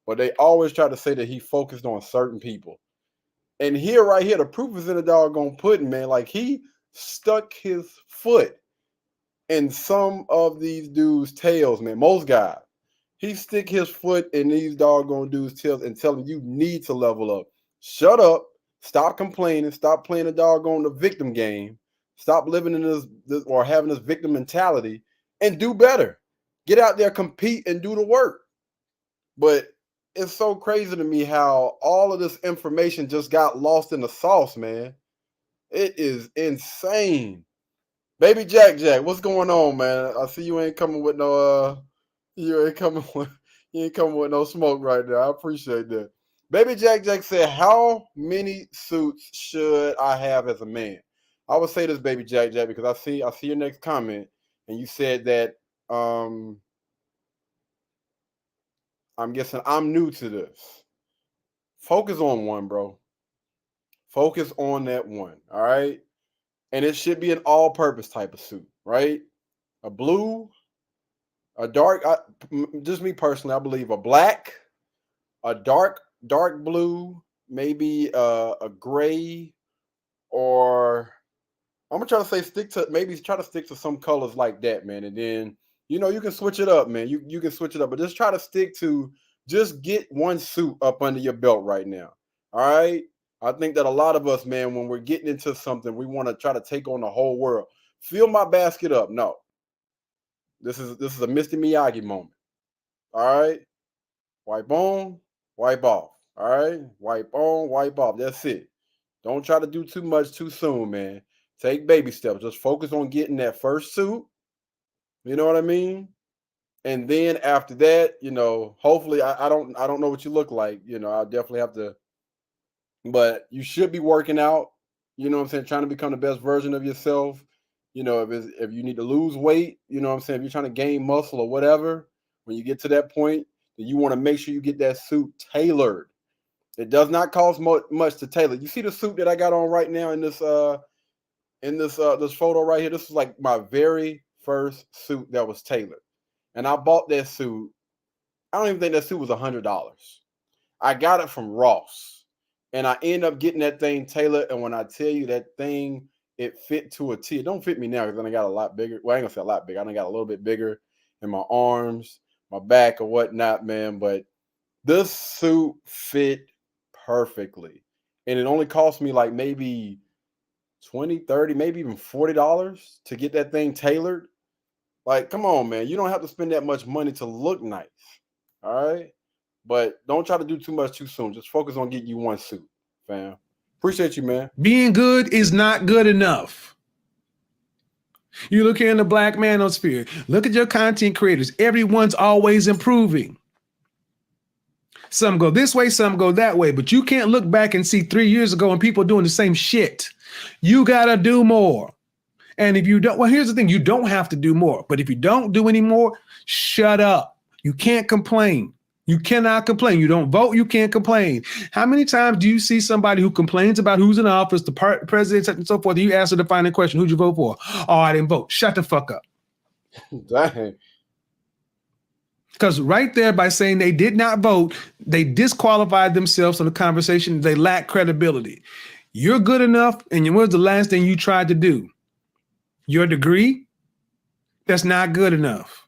[SPEAKER 1] But they always try to say that he focused on certain people. And here, right here, the proof is in the doggone pudding, man. Like he stuck his foot in some of these dudes' tails, man. Most guys. He stick his foot in these doggone dudes' tails and tell them you need to level up. Shut up. Stop complaining. Stop playing the victim game. Stop living in this or having this victim mentality and do better. Get out there, compete, and do the work. But it's so crazy to me how all of this information just got lost in the sauce, man. It is insane. Baby Jack, what's going on, man? I see you ain't coming with no you ain't coming with no smoke right now. I appreciate that. Baby Jack said, "How many suits should I have as a man?" I would say this, Baby Jack, because I see your next comment, and you said that I'm guessing I'm new to this. Focus on one, bro. Focus on that one, all right? And it should be an all-purpose type of suit, right? A blue, a dark, just me personally, I believe a black, a dark blue, maybe a gray, or I'm gonna try to say try to stick to some colors like that, man. And then you can switch it up, man. You can switch it up, but just try to stick to just get one suit up under your belt right now. All right. I think that a lot of us, man, when we're getting into something, we want to try to take on the whole world. Fill my basket up. No. This is a Mr. Miyagi moment. All right. Wipe on, wipe off. All right. Wipe on, wipe off. That's it. Don't try to do too much too soon, man. Take baby steps. Just focus on getting that first suit. You know what I mean? And then after that, hopefully I don't know what you look like. I'll definitely have to, but you should be working out, you know what I'm saying, trying to become the best version of yourself. If you need to lose weight, you know what I'm saying, if you're trying to gain muscle or whatever, when you get to that point, then you want to make sure you get that suit tailored. It does not cost much to tailor. You see the suit that I got on right now in this photo right here. This is like my very first suit that was tailored, and I bought that suit. I don't even think that suit was $100. I got it from Ross, and I end up getting that thing tailored. And when I tell you that thing, it fit to a T. It don't fit me now because I got a lot bigger. Well, I ain't gonna say a lot bigger. I got a little bit bigger in my arms, my back, or whatnot, man. But this suit fit perfectly, and it only cost me like maybe 20, 30, maybe even $40 to get that thing tailored. Like, come on, man. You don't have to spend that much money to look nice. All right. But don't try to do too much too soon. Just focus on getting you one suit, fam. Appreciate you, man.
[SPEAKER 2] Being good is not good enough. You look here in the black manosphere. Look at your content creators. Everyone's always improving. Some go this way, some go that way, but you can't look back and see 3 years ago and people doing the same shit. You got to do more. And if you don't, well, here's the thing. You don't have to do more, but if you don't do any more, shut up. You can't complain. You cannot complain. You don't vote, you can't complain. How many times do you see somebody who complains about who's in office, the president, and so forth, and you answer the final question, who'd you vote for? Oh, I didn't vote. Shut the fuck up.
[SPEAKER 1] Dang.
[SPEAKER 2] Because right there, by saying they did not vote, they disqualified themselves from the conversation. They lack credibility. You're good enough, and what's the last thing you tried to do? Your degree? That's not good enough.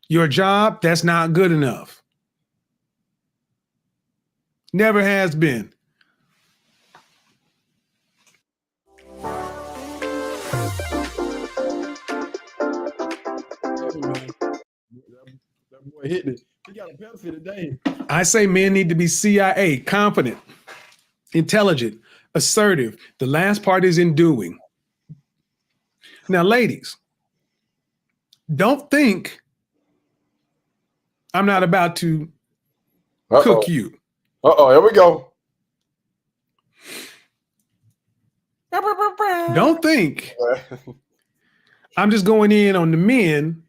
[SPEAKER 2] Your job? That's not good enough. Never has been.
[SPEAKER 1] Boy, hitting it. He got a Pepsi today.
[SPEAKER 2] I say men need to be CIA, confident, intelligent, assertive. The last part is in doing. Now, ladies, don't think I'm not about to cook you.
[SPEAKER 1] Here we go.
[SPEAKER 2] Don't think I'm just going in on the men,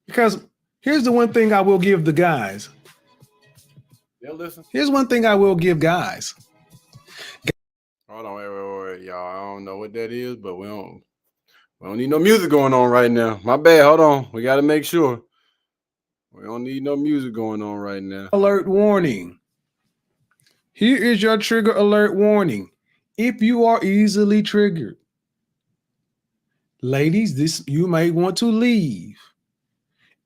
[SPEAKER 2] because here's the one thing I will give the guys.
[SPEAKER 1] They'll listen.
[SPEAKER 2] Here's one thing I will give guys.
[SPEAKER 1] Hold on, wait, y'all. I don't know what that is, but we don't need no music going on right now. My bad. Hold on. We got to make sure. We don't need no music going on right now.
[SPEAKER 2] Alert warning. Here is your trigger alert warning. If you are easily triggered, ladies, you might want to leave.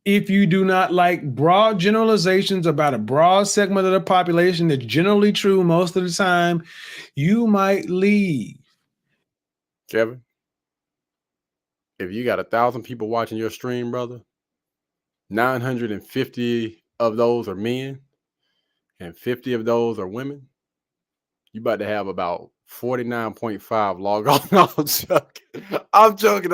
[SPEAKER 2] If you do not like broad generalizations about a broad segment of the population that's generally true most of the time, you might leave.
[SPEAKER 1] Kevin, if you got 1,000 people watching your stream, brother, 950 of those are men and 50 of those are women, you about to have about 49.5 log on. I'm joking,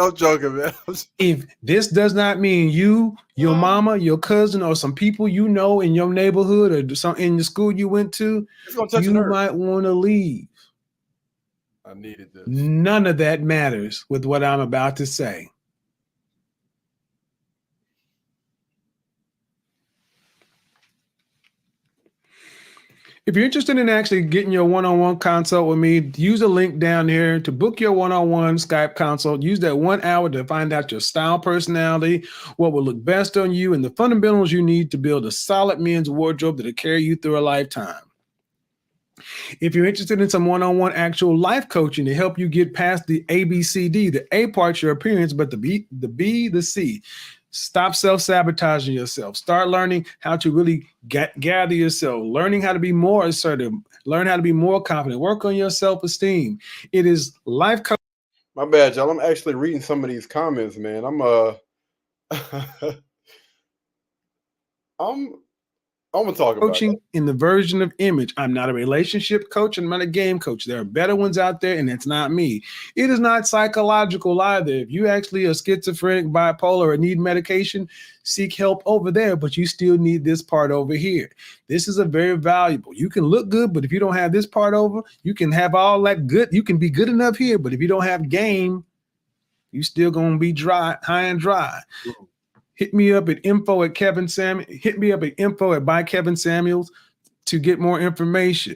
[SPEAKER 1] man.
[SPEAKER 2] If this does not mean you, your mama, your cousin, or some people you know in your neighborhood or some in the school you went to, you might want to leave.
[SPEAKER 1] I needed this.
[SPEAKER 2] None of that matters with what I'm about to say. If you're interested in actually getting your one-on-one consult with me, use a link down here to book your one-on-one Skype consult. Use that 1 hour to find out your style, personality, what will look best on you, and the fundamentals you need to build a solid men's wardrobe that'll carry you through a lifetime. If you're interested in some one-on-one actual life coaching to help you get past the ABCD, the A part's your appearance, but the B, the C. Stop self-sabotaging yourself. Start learning how to really gather yourself, learning how to be more assertive, learn how to be more confident, work on your self-esteem. It is life coaching.
[SPEAKER 1] My bad, y'all. I'm actually reading some of these comments, man. I'm gonna talk about
[SPEAKER 2] Coaching in the version of image. I'm not a relationship coach. I'm not a game coach. There are better ones out there, and it's not me. It is not psychological either. If you actually are schizophrenic, bipolar, or need medication, seek help over there, but you still need this part over here. This is a very valuable. You can look good, but if you don't have this part over, you can have all that good. You can be good enough here, but if you don't have game, you still gonna be dry, high and dry. Hit me up at info@Kevin Samuels. Hit me up at info@ByKevinSamuels to get more information.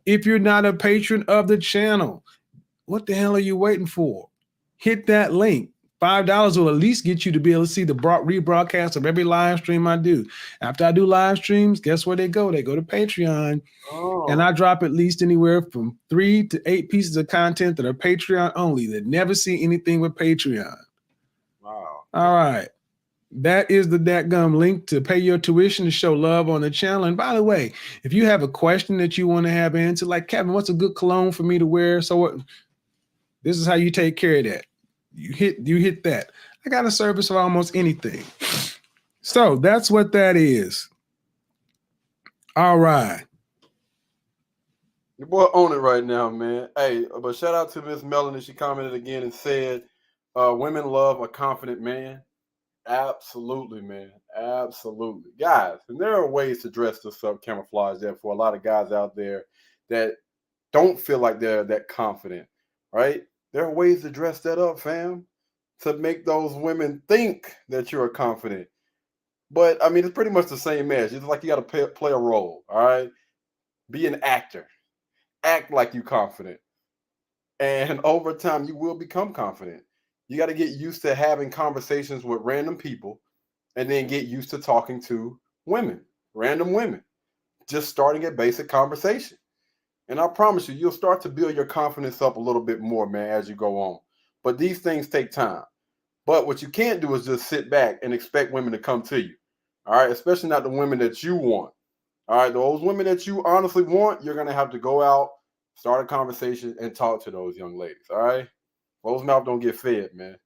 [SPEAKER 2] If you're not a patron of the channel, what the hell are you waiting for? Hit that link. $5 will at least get you to be able to see the rebroadcast of every live stream I do. After I do live streams, guess where they go? They go to Patreon. And I drop at least anywhere from 3 to 8 pieces of content that are Patreon only, that never see anything with Patreon.
[SPEAKER 1] Wow.
[SPEAKER 2] All right. That is the dadgum link to pay your tuition to show love on the channel. And by the way, if you have a question that you want to have answered, like, Kevin, what's a good cologne for me to wear? So what? This is how you take care of that. You hit that. I got a service for almost anything. So that's what that is. All right.
[SPEAKER 1] Your boy on it right now, man. Hey, but shout out to Miss Melanie. She commented again and said, women love a confident man. Absolutely, man. Absolutely. Guys, and there are ways to dress this up, camouflage that for a lot of guys out there that don't feel like they're that confident, right? There are ways to dress that up, fam, to make those women think that you're confident. But, I mean, it's pretty much the same message. It's like you got to play a role, all right? Be an actor. Act like you're confident. And over time, you will become confident. You got to get used to having conversations with random people and then get used to talking to women, random women, just starting a basic conversation. And I promise you, you'll start to build your confidence up a little bit more, man, as you go on. But these things take time. But what you can't do is just sit back and expect women to come to you. All right, especially not the women that you want. All right, those women that you honestly want, you're going to have to go out, start a conversation, and talk to those young ladies. All right? Closed mouth don't get fed, man.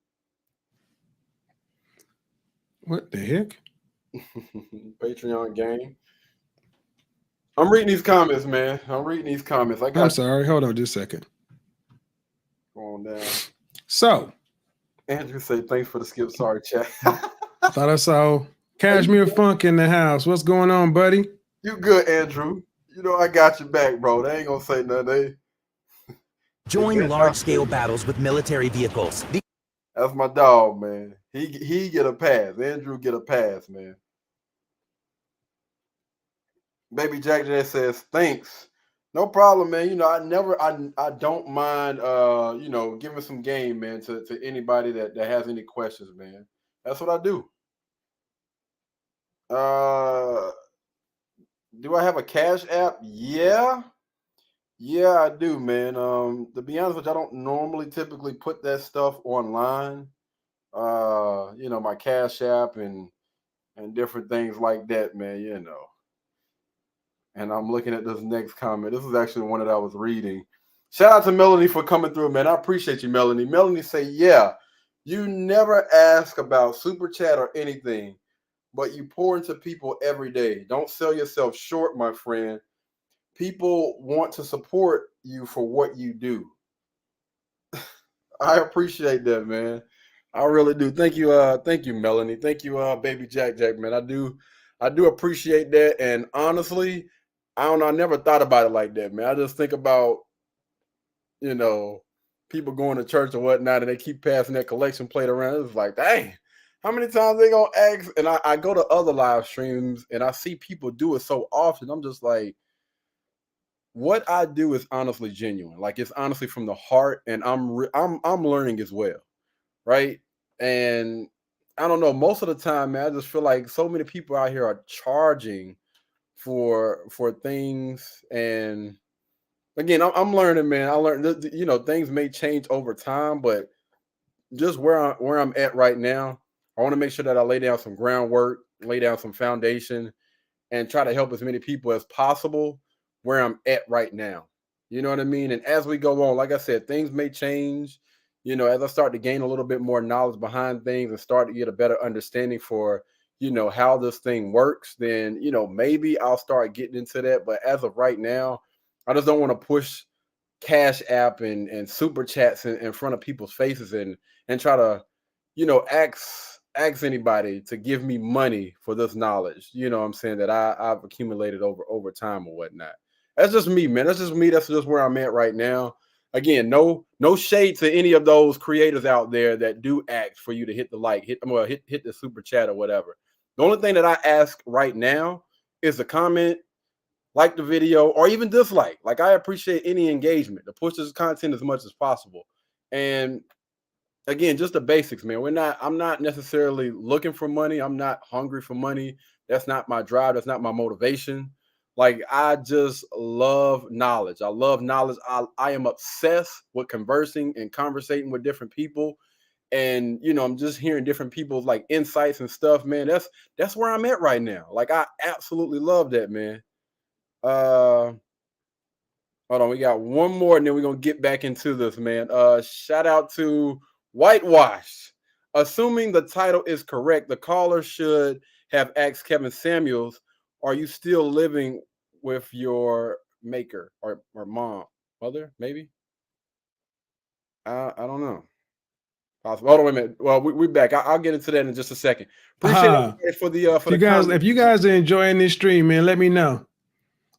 [SPEAKER 2] What the heck?
[SPEAKER 1] Patreon game. I'm reading these comments, man. I'm reading these comments. I
[SPEAKER 2] I'm
[SPEAKER 1] got
[SPEAKER 2] sorry. Hold on just a second.
[SPEAKER 1] going down.
[SPEAKER 2] So,
[SPEAKER 1] Andrew say thanks for the skip. Sorry, chat.
[SPEAKER 2] thought I saw Cashmere Funk in the house. What's going on, buddy?
[SPEAKER 1] You good, Andrew? You know I got your back, bro. They ain't gonna say nothing.
[SPEAKER 5] Join large-scale battles with military vehicles.
[SPEAKER 1] That's my dog, man. He get a pass. Andrew get a pass, man. Baby Jack just says thanks. No problem, man. You know, I don't mind giving some game, man, to anybody that has any questions, man. That's what I do. Do I have a Cash App? Yeah. Yeah, I do, man. To be honest with you, I don't normally typically put that stuff online. My Cash App and different things like that, man, you know. And I'm looking at this next comment. This is actually one that I was reading. Shout out to Melanie for coming through, man. I appreciate you, Melanie. Melanie say, yeah, you never ask about super chat or anything, but you pour into people every day. Don't sell yourself short, my friend. People want to support you for what you do. I appreciate that, man. I really do. Thank you, Melanie. Thank you, baby Jack, man. I do appreciate that. And honestly, I don't know. I never thought about it like that, man. I just think about, people going to church or whatnot, and they keep passing that collection plate around. It's like, dang, how many times they gonna ask? And I go to other live streams and I see people do it so often. I'm just like, what I do is honestly genuine. Like, it's honestly from the heart, and I'm learning as well, right? And I don't know. Most of the time, man, I just feel like so many people out here are charging for things, and again, I'm learning, man. I learned, things may change over time, but just where I'm at right now, I want to make sure that I lay down some groundwork, lay down some foundation, and try to help as many people as possible where I'm at right now. You know what I mean? And as we go on, like I said, things may change. As I start to gain a little bit more knowledge behind things and start to get a better understanding for, how this thing works, then, maybe I'll start getting into that. But as of right now, I just don't want to push Cash App and super chats in front of people's faces and try to, ask anybody to give me money for this knowledge. You know what I'm saying, that I've accumulated over time or whatnot. That's just me, man. That's just me. That's just where I'm at right now. Again, no shade to any of those creators out there that do ask for you to hit the like, hit the super chat or whatever. The only thing that I ask right now is a comment, like the video, or even dislike. Like, I appreciate any engagement to push this content as much as possible. And again, just the basics, man. I'm not necessarily looking for money. I'm not hungry for money. That's not my drive. That's not my motivation. Like, I just love knowledge. I love knowledge. I am obsessed with conversing and conversating with different people. And, I'm just hearing different people's like insights and stuff, man. That's where I'm at right now. Like, I absolutely love that, man. Hold on, we got one more, and then we're gonna get back into this, man. Shout out to Whitewash. Assuming the title is correct, the caller should have asked Kevin Samuels, "Are you still living with your maker or mother? Maybe. I don't know. Possible. Hold on a minute. Well, we're back. I'll get into that in just a second. Appreciate it for the
[SPEAKER 2] guys. If you guys are enjoying this stream, man, let me know.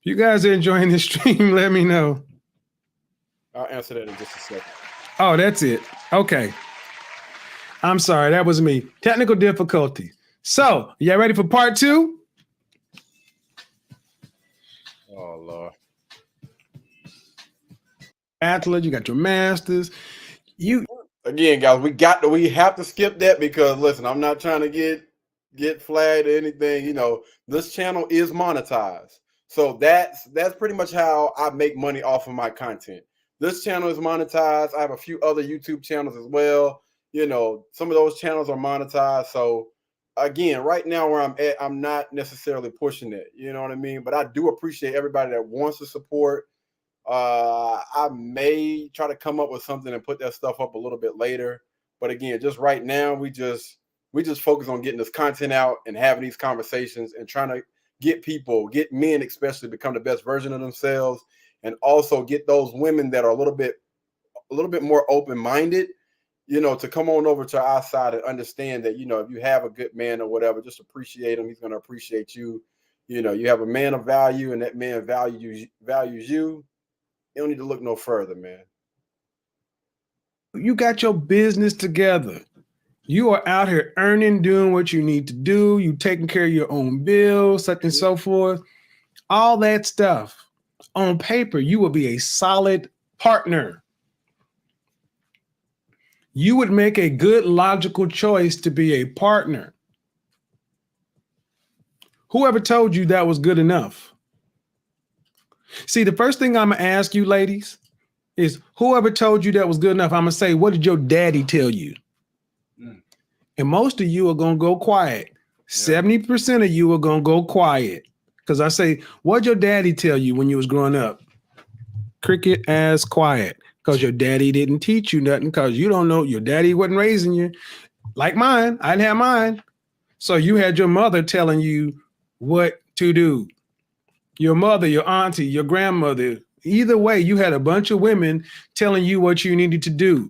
[SPEAKER 2] If you guys are enjoying this stream, let me know.
[SPEAKER 1] I'll answer that in just a second.
[SPEAKER 2] Oh, that's it. Okay. I'm sorry. That was me. Technical difficulty. So, y'all ready for part 2?
[SPEAKER 1] Oh, Lord.
[SPEAKER 2] Bachelor, you got your masters.
[SPEAKER 1] Again, guys, we have to skip that because, listen, I'm not trying to get flagged or anything. This channel is monetized. So that's pretty much how I make money off of my content. This channel is monetized. I have a few other YouTube channels as well. Some of those channels are monetized. So again, right now where I'm at, I'm not necessarily pushing it. You know what I mean? But I do appreciate everybody that wants to support. I may try to come up with something and put that stuff up a little bit later. But again, just right now, we just We just focus on getting this content out and having these conversations and trying to get men especially, become the best version of themselves, and also get those women that are a little bit more open-minded, to come on over to our side and understand that, if you have a good man or whatever, just appreciate him. He's going to appreciate you. You have a man of value, and that man values you. You don't need to look no further, man.
[SPEAKER 2] You got your business together. You are out here earning, doing what you need to do. You taking care of your own bills, such and so forth. All that stuff. On paper, you will be a solid partner. You would make a good logical choice to be a partner. Whoever told you that was good enough? See, the first thing I'm going to ask you, ladies, is whoever told you that was good enough, I'm going to say, what did your daddy tell you? And most of you are going to go quiet. 70% of you are going to go quiet. Because I say, what'd your daddy tell you when you was growing up? Cricket ass quiet. Because your daddy didn't teach you nothing. Because you don't know, your daddy wasn't raising you. Like mine, I didn't have mine. So you had your mother telling you what to do. Your mother, your auntie, your grandmother. Either way, you had a bunch of women telling you what you needed to do.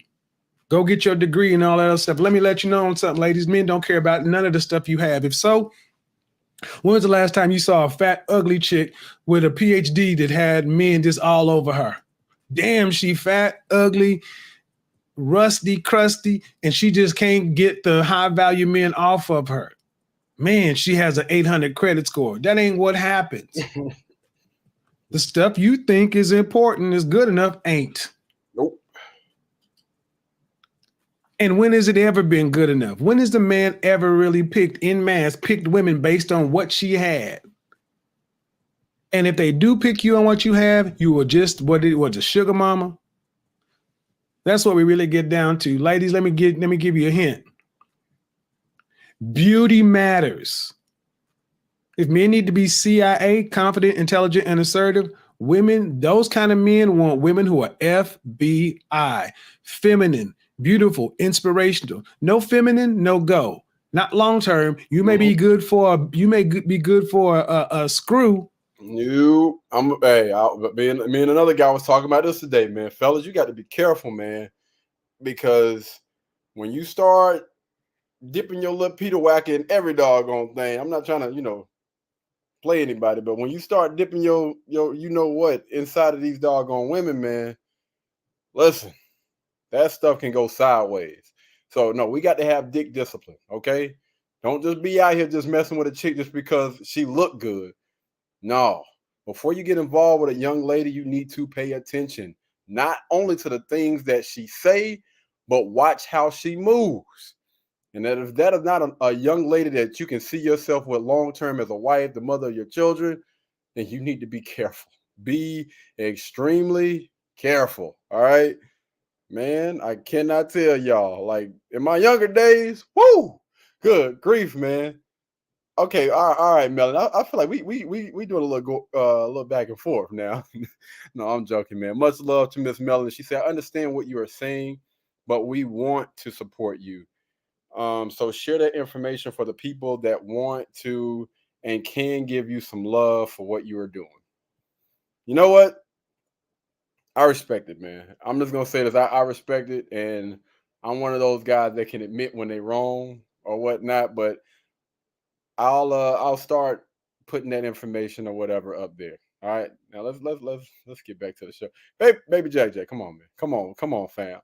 [SPEAKER 2] Go get your degree and all that other stuff. Let me let you know on something, ladies. Men don't care about none of the stuff you have. If so, when was the last time you saw a fat, ugly chick with a PhD that had men just all over her? Damn, she fat, ugly, rusty, crusty, and she just can't get the high-value men off of her. Man, she has an 800 credit score. That ain't what happens. The stuff you think is important, is good enough, ain't.
[SPEAKER 1] Nope.
[SPEAKER 2] And when has it ever been good enough? When has the man ever really picked women based on what she had? And if they do pick you on what you have, you were just a sugar mama. That's what we really get down to. Ladies, let me give you a hint. Beauty matters. If men need to be CIA, confident, intelligent, and assertive, women, those kind of men want women who are FBI, feminine, beautiful, inspirational. No feminine, no go. Not long term. You may be good for a screw.
[SPEAKER 1] No, me and another guy was talking about this today, man. Fellas, you got to be careful, man, because when you start dipping your little Peter Wacker in every doggone thing, I'm not trying to, play anybody, but when you start dipping your what inside of these doggone women, man, listen, that stuff can go sideways. So no, we got to have dick discipline, okay? Don't just be out here just messing with a chick just because she look good. No, before you get involved with a young lady, you need to pay attention, not only to the things that she say, but watch how she moves. And that if that is not a young lady that you can see yourself with long-term as a wife, the mother of your children, then you need to be careful. Be extremely careful. All right, man. I cannot tell y'all. Like in my younger days, whoo, good grief, man. Okay, all right, Melon. I feel like we doing a little back and forth now. No, I'm joking, man. Much love to Miss Melon. She said, I understand what you are saying, but we want to support you. So share that information for the people that want to and can give you some love for what you are doing. You know what? I respect it, man. I'm just gonna say this. I respect it, and I'm one of those guys that can admit when they're wrong or whatnot. But I'll start putting that information or whatever up there. All right. Now let's get back to the show. Baby Jack, come on, man. Come on, fam.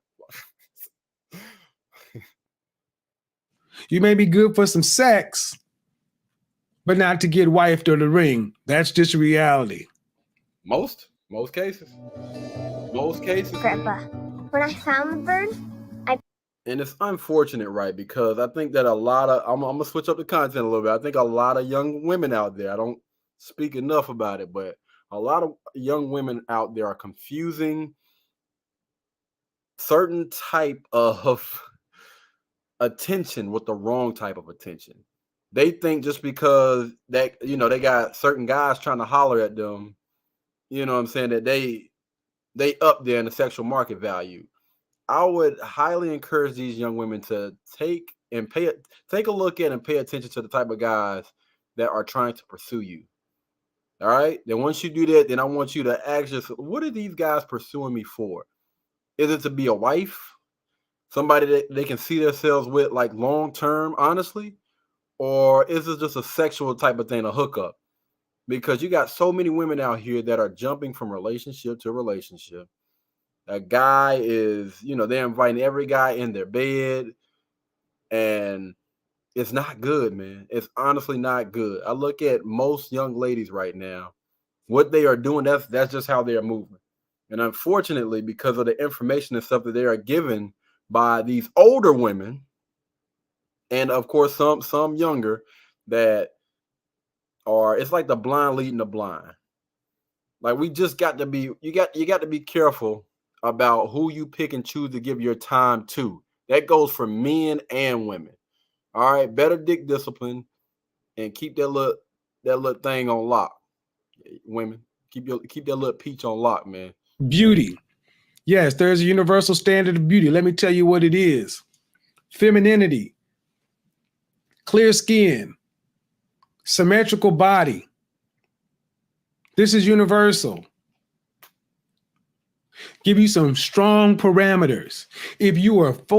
[SPEAKER 2] You may be good for some sex, but not to get wifed or the ring. That's just reality.
[SPEAKER 1] Most cases.
[SPEAKER 6] Grandpa, when I found the bird,
[SPEAKER 1] And it's unfortunate, right? Because I think that I'm gonna switch up the content a little bit. I think a lot of young women out there, I don't speak enough about it, but a lot of young women out there are confusing certain type of attention with the wrong type of attention. They think just because that, they got certain guys trying to holler at them, you know what I'm saying, that they up there in the sexual market value. I would highly encourage these young women to take and take a look at and pay attention to the type of guys that are trying to pursue you. All right. Then once you do that, then I want you to ask yourself, what are these guys pursuing me for? Is it to be a wife? Somebody that they can see themselves with like long term, honestly? Or is it just a sexual type of thing, a hookup? Because you got so many women out here that are jumping from relationship to relationship. A guy is, they're inviting every guy in their bed, and it's not good, man. It's honestly not good. I look at most young ladies right now, what they are doing, that's just how they are moving. And unfortunately, because of the information and stuff that they are given by these older women, and of course some younger, that are, it's like the blind leading the blind. Like we just got to be, you got to be careful about who you pick and choose to give your time to. That goes for men and women. All right, better dick discipline and keep that little thing on lock. Women, keep that little peach on lock, man.
[SPEAKER 2] Beauty. Yes, there's a universal standard of beauty. Let me tell you what it is. Femininity, clear skin, symmetrical body. This is universal. Give you some strong parameters. If you are 5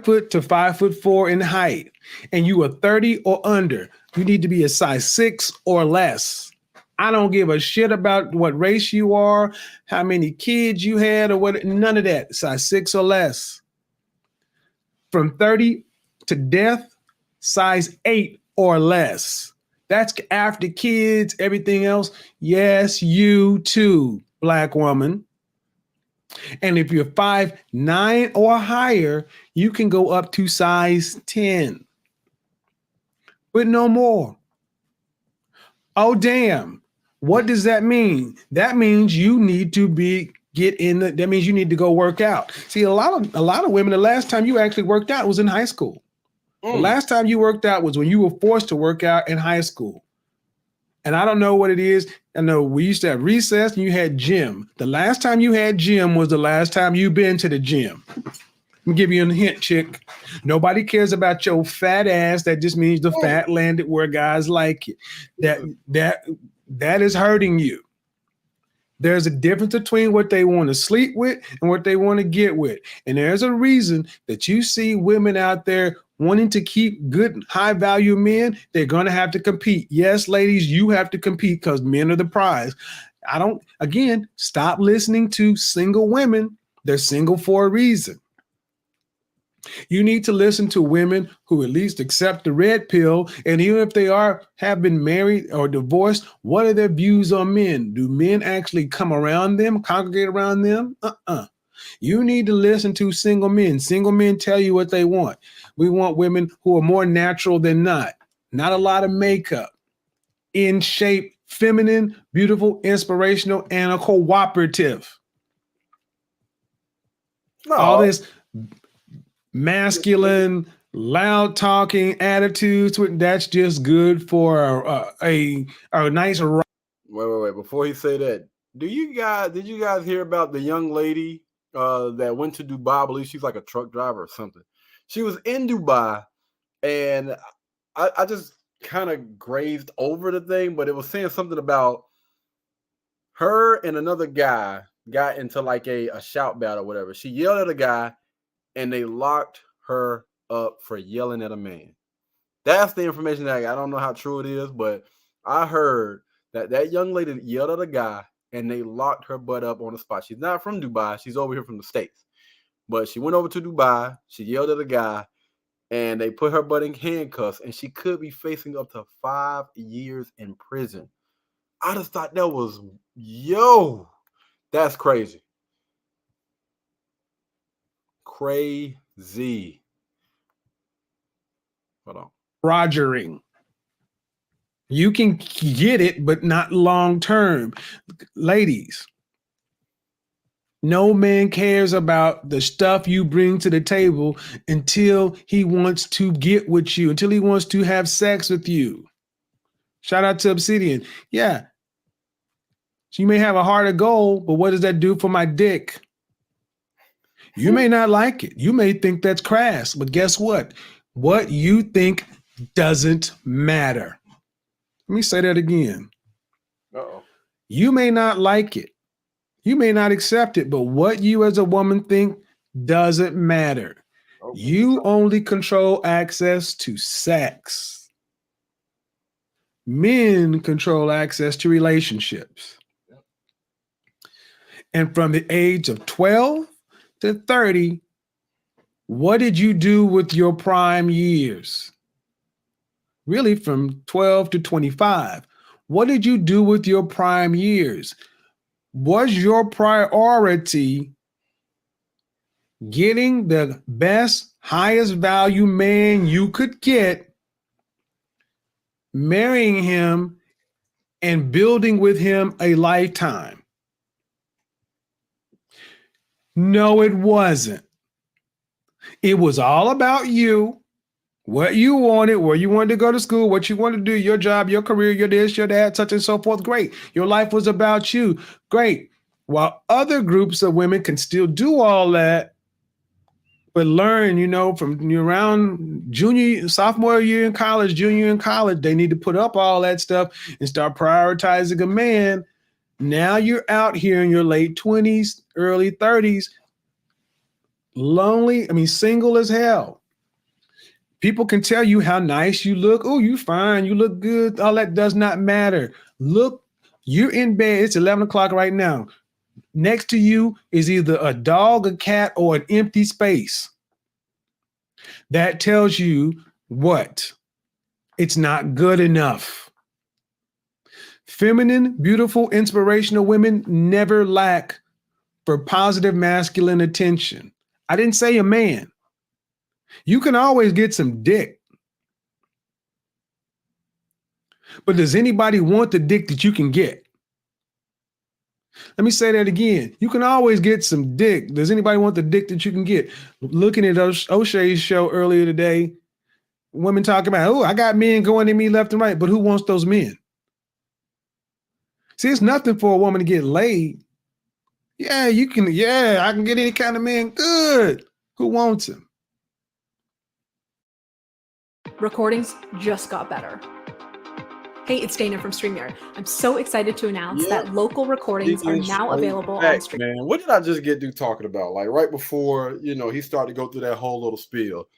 [SPEAKER 2] foot to 5'4" in height, and you are 30 or under, you need to be a size 6 or less. I don't give a shit about what race you are, how many kids you had, or what. None of that. Size 6 or less. From 30 to death, size 8 or less. That's after kids, everything else. Yes, you too, Black woman. And if you're 5'9" or higher, you can go up to size 10. But no more. Oh, damn. What does that mean? That means you need to that means you need to go work out. See, a lot of women, the last time you actually worked out was in high school. The last time you worked out was when you were forced to work out in high school. And I don't know what it is. I know we used to have recess and you had gym. The last time you had gym was the last time you've been to the gym. Let me give you a hint, chick. Nobody cares about your fat ass. That just means the fat landed where guys like it. That is hurting you. There's a difference between what they want to sleep with and what they want to get with. And there's a reason that you see women out there wanting to keep good, high value men. They're going to have to compete. Yes, ladies, you have to compete because men are the prize. Stop listening to single women. They're single for a reason. You need to listen to women who at least accept the red pill. And even if they have been married or divorced, what are their views on men? Do men actually come around them, congregate around them? You need to listen to single men. Single men tell you what they want. We want women who are more natural than not a lot of makeup, in shape, feminine, beautiful, inspirational, and a cooperative. No. All this masculine, loud talking attitudes, that's just good for a nice.
[SPEAKER 1] Wait. Before he say that, did you guys hear about the young lady that went to Dubai? I believe she's like a truck driver or something. She was in Dubai, and I just kind of grazed over the thing, but it was saying something about her and another guy got into like a shout battle or whatever. She yelled at a guy, and they locked her up for yelling at a man. That's the information that I got. I don't know how true it is, but I heard that young lady yelled at a guy, and they locked her butt up on the spot. She's not from Dubai. She's over here from the States. But she went over to Dubai. She yelled at a guy, and they put her butt in handcuffs, and she could be facing up to 5 years in prison. I just thought that was, that's crazy. Crazy. Hold on.
[SPEAKER 2] Rogering. You can get it, but not long term. Ladies, no man cares about the stuff you bring to the table until he wants to get with you, until he wants to have sex with you. Shout out to Obsidian. Yeah. So you may have a heart of gold, but what does that do for my dick? You may not like it. You may think that's crass, but guess what? What you think doesn't matter. Let me say that again.
[SPEAKER 1] Uh-oh.
[SPEAKER 2] You may not like it. You may not accept it, but what you as a woman think doesn't matter.
[SPEAKER 1] Okay.
[SPEAKER 2] You only control access to sex. Men control access to relationships. And from the age of 12 to 30, what did you do with your prime years? Really, from 12 to 25. What did you do with your prime years? Was your priority getting the best, highest value man you could get, marrying him, and building with him a lifetime? No, it wasn't. It was all about you, what you wanted, where you wanted to go to school, what you wanted to do, your job, your career, your this, your that, such and so forth. Great. Your life was about you. Great. While other groups of women can still do all that, but learn, from around sophomore year in college, junior year in college, they need to put up all that stuff and start prioritizing a man. Now you're out here in your late 20s, early 30s, lonely, single as hell. People can tell you how nice you look. Oh, you fine. You look good. All that does not matter. Look, you're in bed. It's 11 o'clock right now. Next to you is either a dog, a cat, or an empty space. That tells you what? It's not good enough. Feminine, beautiful, inspirational women never lack for positive masculine attention. I didn't say a man. You can always get some dick. But does anybody want the dick that you can get? Let me say that again. You can always get some dick. Does anybody want the dick that you can get? Looking at O'Shea's show earlier today, women talking about, oh, I got men going at me left and right, but who wants those men? See, it's nothing for a woman to get laid. Yeah, I can get any kind of man. Good. Who wants him?
[SPEAKER 7] Recordings just got better. Hey, it's Dana from StreamYard. I'm so excited to announce that local recordings are now available on StreamYard.
[SPEAKER 1] Man, what did I just get through talking about? Like right before, he started to go through that whole little spiel.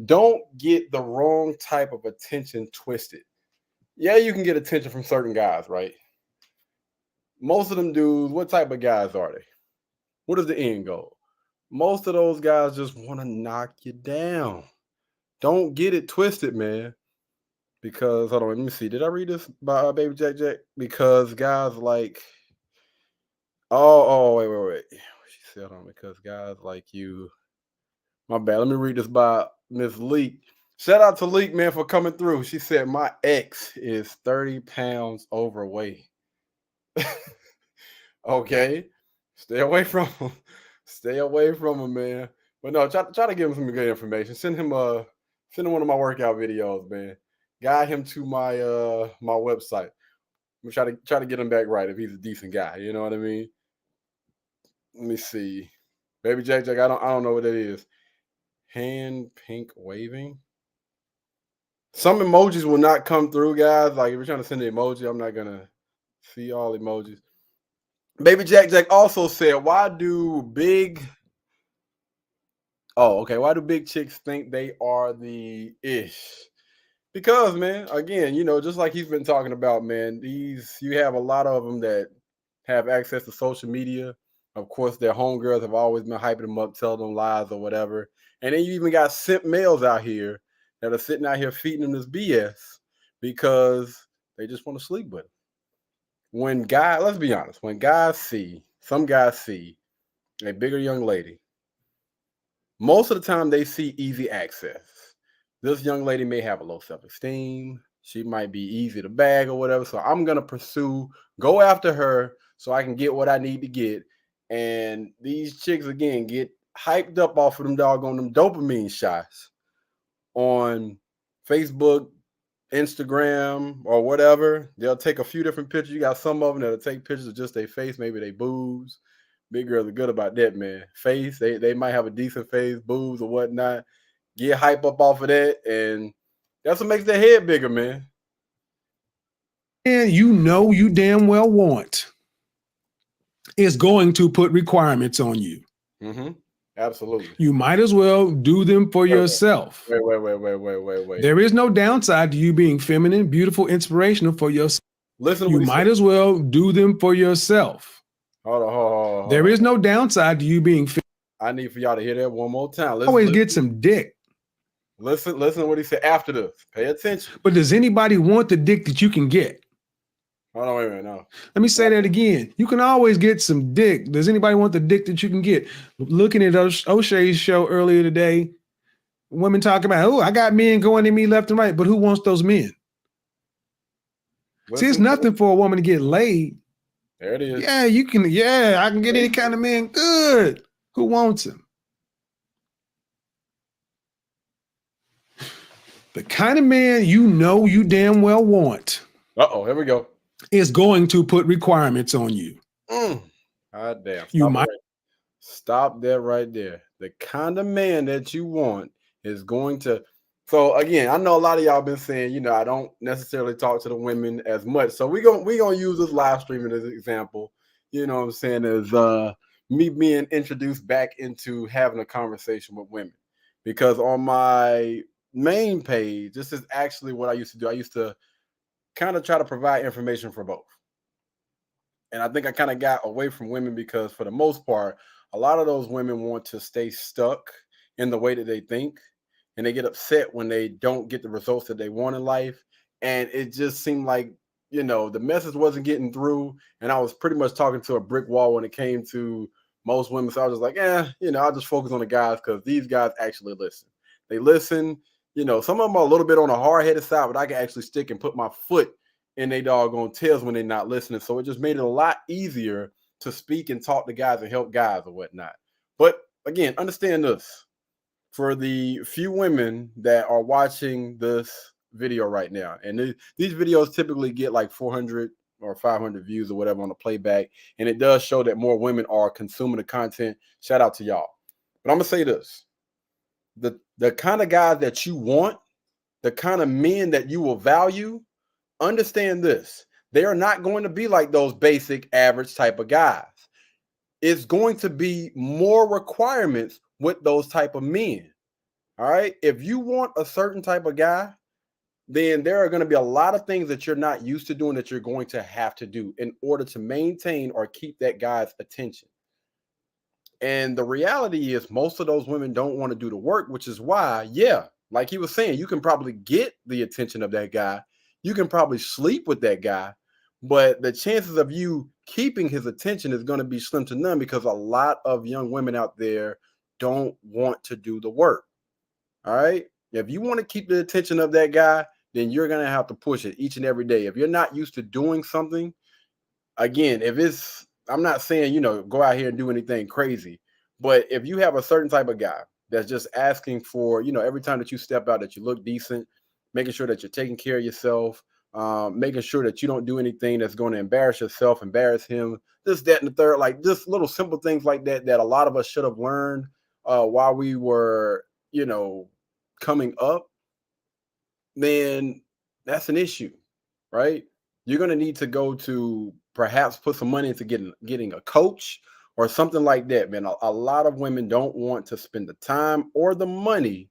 [SPEAKER 1] Don't get the wrong type of attention twisted. Yeah, you can get attention from certain guys, right? Most of them dudes, what type of guys are they? What is the end goal? Most of those guys just want to knock you down. Don't get it twisted, man. Because, hold on, let me see. Did I read this by Baby Jack Jack? Because guys like, wait. She said, because guys like you. My bad. Let me read this by Miss Leak. Shout out to Leak, man, for coming through. She said, my ex is 30 pounds overweight. Okay. Stay away from him. Stay away from him, man. But no, try to give him some good information. Send him one of my workout videos, man. Guide him to my my website. I'm try to get him back right if he's a decent guy. You know what I mean? Let me see. Baby Jack Jack, I don't know what that is. Hand pink waving. Some emojis will not come through, guys. Like if you're trying to send an emoji, I'm not gonna see all emojis. Baby Jack Jack also said, why do big chicks think they are the ish? Because, man, again, just like he's been talking about, man, you have a lot of them that have access to social media. Of course, their homegirls have always been hyping them up, telling them lies or whatever. And then you even got simp males out here that are sitting out here feeding them this BS because they just want to sleep with them. Let's be honest, when some guys see a bigger young lady, most of the time they see easy access. This young lady may have a low self-esteem. She might be easy to bag or whatever. So I'm going to go after her so I can get what I need to get. And these chicks, again, get hyped up off of them dopamine shots on Facebook, Instagram, or whatever. They'll take a few different pictures. You got some of them that'll take pictures of just their face, maybe they boobs. Big girls are good about that, man. Face, they might have a decent face, boobs or whatnot. get hype up off of that, and that's what makes their head bigger, man.
[SPEAKER 2] And you damn well want is going to put requirements on you.
[SPEAKER 1] Mm-hmm. Absolutely.
[SPEAKER 2] You might as well do them for yourself.
[SPEAKER 1] Wait.
[SPEAKER 2] There is no downside to you being feminine, beautiful, inspirational for yourself.
[SPEAKER 1] Listen to
[SPEAKER 2] You
[SPEAKER 1] what he
[SPEAKER 2] might
[SPEAKER 1] said.
[SPEAKER 2] as well do them for yourself.
[SPEAKER 1] Hold on.
[SPEAKER 2] There is no downside to you being feminine.
[SPEAKER 1] I need for y'all to hear that one more time.
[SPEAKER 2] Always get some dick.
[SPEAKER 1] Listen to what he said after this. Pay attention.
[SPEAKER 2] But does anybody want the dick that you can get?
[SPEAKER 1] Hold on, wait a minute. No.
[SPEAKER 2] Let me say that again. You can always get some dick. Does anybody want the dick that you can get? Looking at O'Shea's show earlier today, women talk about, oh, I got men going in me left and right, but who wants those men? See, it's nothing for a woman to get laid.
[SPEAKER 1] There it is.
[SPEAKER 2] Yeah, you can. Yeah, I can get any kind of man. Good. Who wants him? The kind of man you damn well want.
[SPEAKER 1] Uh-oh, here we go.
[SPEAKER 2] Is going to put requirements on you.
[SPEAKER 1] God damn.
[SPEAKER 2] Stop
[SPEAKER 1] that right there. The kind of man that you want is going to. So again, I know a lot of y'all been saying, I don't necessarily talk to the women as much. So we gonna use this live streaming as an example. You know what I'm saying? As me being introduced back into having a conversation with women. Because on my main page, this is actually what I used to do. I used to kind of try to provide information for both. And I think I kind of got away from women because for the most part, a lot of those women want to stay stuck in the way that they think, and they get upset when they don't get the results that they want in life. And it just seemed like, the message wasn't getting through. And I was pretty much talking to a brick wall when it came to most women. So I was just like, I'll just focus on the guys because these guys actually listen. They listen. Some of them are a little bit on the hard-headed side, but I can actually stick and put my foot in their doggone tails when they're not listening. So it just made it a lot easier to speak and talk to guys and help guys or whatnot. But again, understand this. For the few women that are watching this video right now, and these videos typically get like 400 or 500 views or whatever on the playback, and it does show that more women are consuming the content. Shout out to y'all. But I'm going to say this. The kind of guys that you want, the kind of men that you will value, understand this. They are not going to be like those basic average type of guys. It's going to be more requirements with those type of men. All right. If you want a certain type of guy, then there are going to be a lot of things that you're not used to doing that you're going to have to do in order to maintain or keep that guy's attention. And the reality is most of those women don't want to do the work, which is why, like he was saying, you can probably get the attention of that guy. You can probably sleep with that guy, but the chances of you keeping his attention is going to be slim to none because a lot of young women out there don't want to do the work. All right. If you want to keep the attention of that guy, then you're going to have to push it each and every day. If you're not used to doing something, again, I'm not saying, go out here and do anything crazy, but if you have a certain type of guy that's just asking for, every time that you step out that you look decent, making sure that you're taking care of yourself, making sure that you don't do anything that's going to embarrass yourself, embarrass him, this, that, and the third, like just little simple things like that a lot of us should have learned while we were, coming up, then that's an issue, right? You're going to need to go to perhaps put some money into getting a coach or something like that, man. A lot of women don't want to spend the time or the money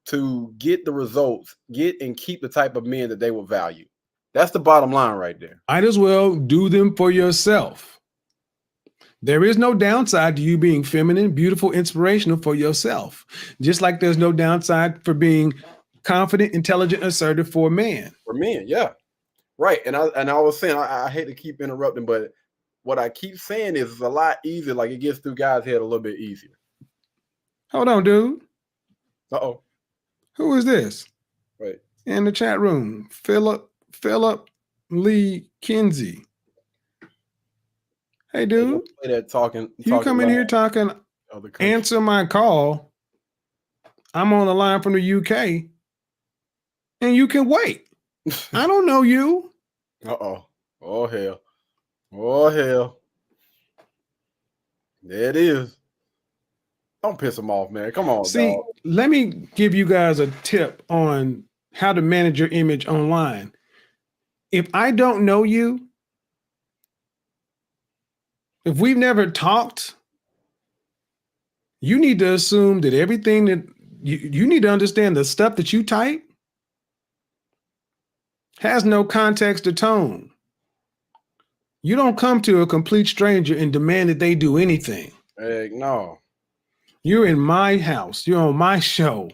[SPEAKER 1] to get the results, get and keep the type of men that they will value. That's the bottom line right there.
[SPEAKER 2] Might as well do them for yourself. There is no downside to you being feminine, beautiful, inspirational for yourself. Just like there's no downside for being confident, intelligent, assertive for a man.
[SPEAKER 1] For men, yeah. Right. And I was saying, I hate to keep interrupting, but what I keep saying is it's a lot easier. Like it gets through guys' head a little bit easier.
[SPEAKER 2] Hold on, dude.
[SPEAKER 1] Uh-oh.
[SPEAKER 2] Who is this?
[SPEAKER 1] Right.
[SPEAKER 2] In the chat room, Philip Lee Kinsey. Hey, dude. You come in here talking, answer my call. I'm on the line from the UK, and you can wait. I don't know you.
[SPEAKER 1] Uh-oh. Oh, hell. Oh, hell. There it is. Don't piss him off, man. Come on,
[SPEAKER 2] see,
[SPEAKER 1] dog.
[SPEAKER 2] let me give you guys a tip on how to manage your image online. If I don't know you, if we've never talked, you need to assume that everything that you need to understand the stuff that you type has no context or tone. You don't come to a complete stranger and demand that they do anything.
[SPEAKER 1] Heck no.
[SPEAKER 2] You're in my house. You're on my show.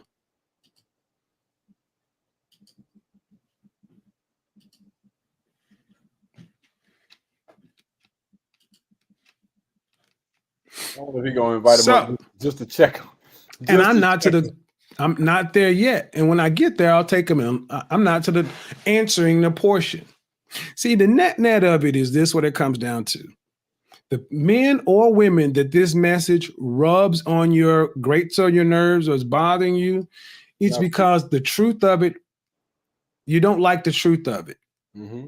[SPEAKER 1] I wonder if he gonna invite him up just to check him.
[SPEAKER 2] And I'm not there yet. And when I get there, I'll take him in. I'm not to the answering the portion. See, the net of it is this: what it comes down to. The men or women that this message rubs on grates on your nerves or is bothering you, it's because the truth of it, you don't like the truth of it.
[SPEAKER 1] Mm-hmm.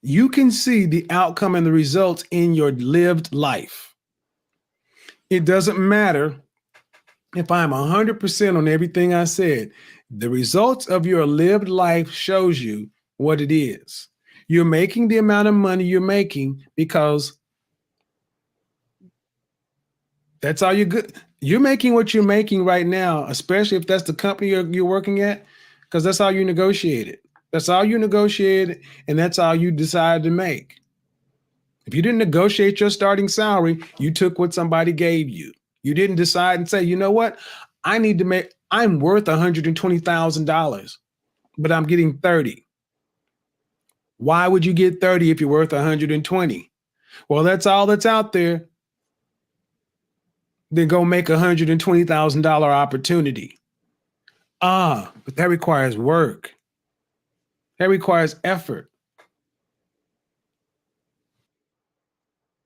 [SPEAKER 2] You can see the outcome and the results in your lived life. It doesn't matter if I'm 100% on everything I said. The results of your lived life shows you what it is. You're making the amount of money you're making because that's all you're making what you're making right now, especially if that's the company you're working at, because that's all you negotiated. That's all you negotiated, and that's all you decided to make. If you didn't negotiate your starting salary, you took what somebody gave you. You didn't decide and say, you know what? I'm worth $120,000, but I'm getting 30. Why would you get 30 if you're worth 120? Well, that's all that's out there. Then go make $120,000 opportunity. But that requires work. That requires effort.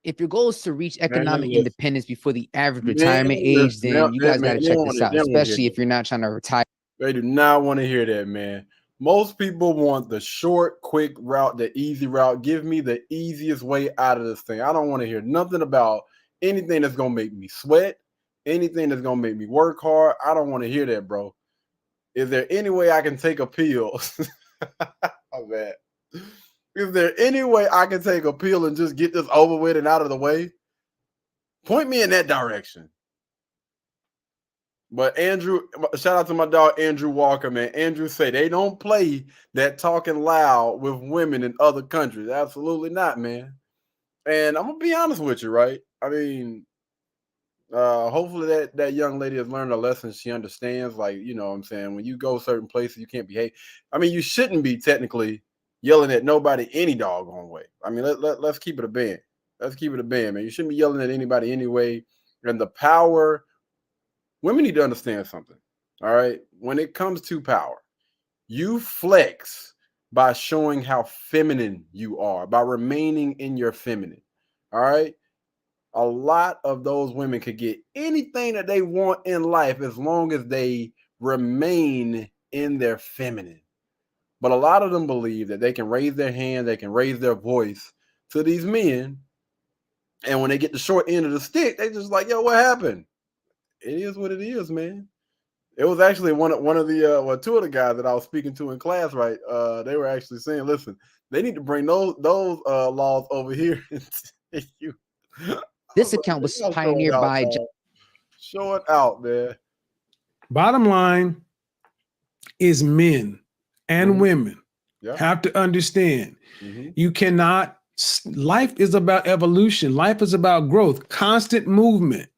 [SPEAKER 8] If your goal is to reach economic independence before the average retirement age, then you guys got to check this out, especially if you're not trying to retire.
[SPEAKER 1] They do not want to hear that, man. Most people want the short, quick route, the easy route. Give me the easiest way out of this thing. I don't want to hear nothing about anything that's going to make me sweat, anything that's going to make me work hard. I don't want to hear that, bro. Is there any way I can take a pill? Oh, man. Is there any way I can take a pill and just get this over with and out of the way? Point me in that direction. But Andrew, shout out to my dog, Andrew Walker, man. Andrew say they don't play that talking loud with women in other countries. Absolutely not, man. And I'm going to be honest with you, right? I mean, hopefully that young lady has learned a lesson. She understands, like, you know what I'm saying? When you go certain places, you can't behave. I mean, you shouldn't be technically yelling at nobody any doggone way. I mean, let's keep it a band. Let's keep it a band, man. You shouldn't be yelling at anybody anyway. And the power... Women need to understand something, all right? When it comes to power, you flex by showing how feminine you are, by remaining in your feminine, all right? A lot of those women could get anything that they want in life as long as they remain in their feminine. But a lot of them believe that they can raise their hand, they can raise their voice to these men, and when they get the short end of the stick, they just like, yo, what happened? It is what it is, man. It was actually one of the two of the guys that I was speaking to in class, right? They were actually saying, listen, they need to bring those laws over here.
[SPEAKER 8] This account was pioneered by
[SPEAKER 1] show it out, man.
[SPEAKER 2] Bottom line is men and women have to understand you cannot. Life is about evolution. Life is about growth, constant movement.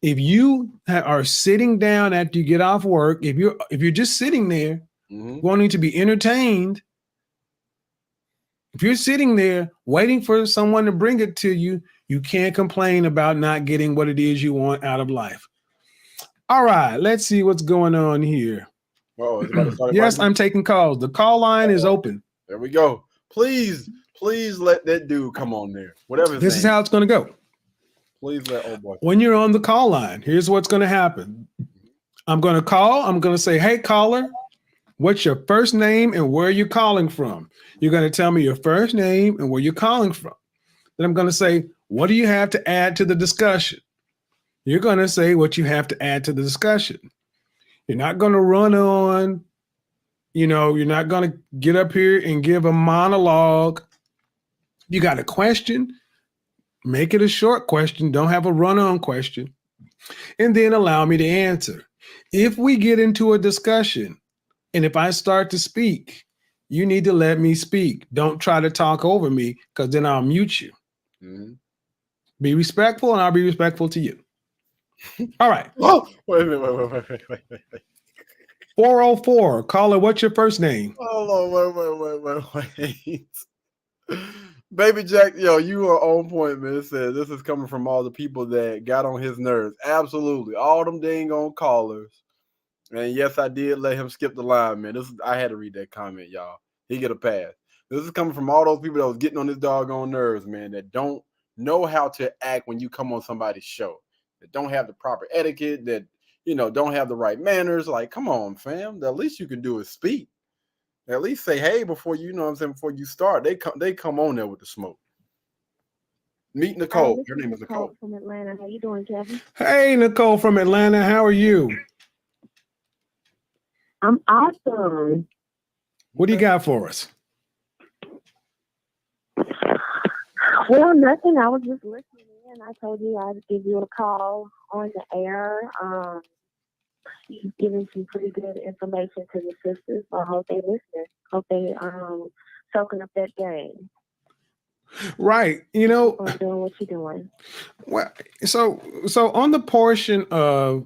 [SPEAKER 2] If you are sitting down after you get off work, if you're just sitting there wanting to be entertained, if you're sitting there waiting for someone to bring it to you, you can't complain about not getting what it is you want out of life. All right, let's see what's going on here. Yes, I'm taking calls. The call line is open.
[SPEAKER 1] There we go. Please let that dude come on there. Whatever.
[SPEAKER 2] This is how it's going to go.
[SPEAKER 1] Please let old boy.
[SPEAKER 2] When you're on the call line, here's what's going to happen. I'm going to call. I'm going to say, hey, caller, what's your first name and where you're calling from? You're going to tell me your first name and where you're calling from. Then I'm going to say, what do you have to add to the discussion? You're going to say what you have to add to the discussion. You're not going to run on. You're not going to get up here and give a monologue. You got a question, make it a short question. Don't have a run-on question. And then allow me to answer. If we get into a discussion and if I start to speak, you need to let me speak. Don't try to talk over me because then I'll mute you.
[SPEAKER 1] Mm-hmm.
[SPEAKER 2] Be respectful and I'll be respectful to you. All right.
[SPEAKER 1] Oh, wait a minute. Wait.
[SPEAKER 2] 404, caller, what's your first name?
[SPEAKER 1] Hold on, wait. Baby Jack, yo, you are on point, man. It says this is coming from all the people that got on his nerves. Absolutely. All them dang on callers. And yes, I did let him skip the line, man. I had to read that comment, y'all. He get a pass. This is coming from all those people that was getting on his doggone nerves, man, that don't know how to act when you come on somebody's show. That don't have the proper etiquette, that don't have the right manners. Like, come on, fam. The least you can do is speak. At least say hey before before you start. They come on there with the smoke. Meet Nicole. Her name is Nicole
[SPEAKER 6] from Atlanta. How you doing, Kevin?
[SPEAKER 2] Hey, Nicole from Atlanta. How are you?
[SPEAKER 6] I'm awesome.
[SPEAKER 2] What do you got for us?
[SPEAKER 6] Well, nothing. I was just listening in. I told you I'd give you a call on the air. You've given some pretty good information to the sisters. So I hope they listening. Hope they soaking up that game.
[SPEAKER 2] Right.
[SPEAKER 6] Keep on doing what you're doing.
[SPEAKER 2] Well, so on the portion of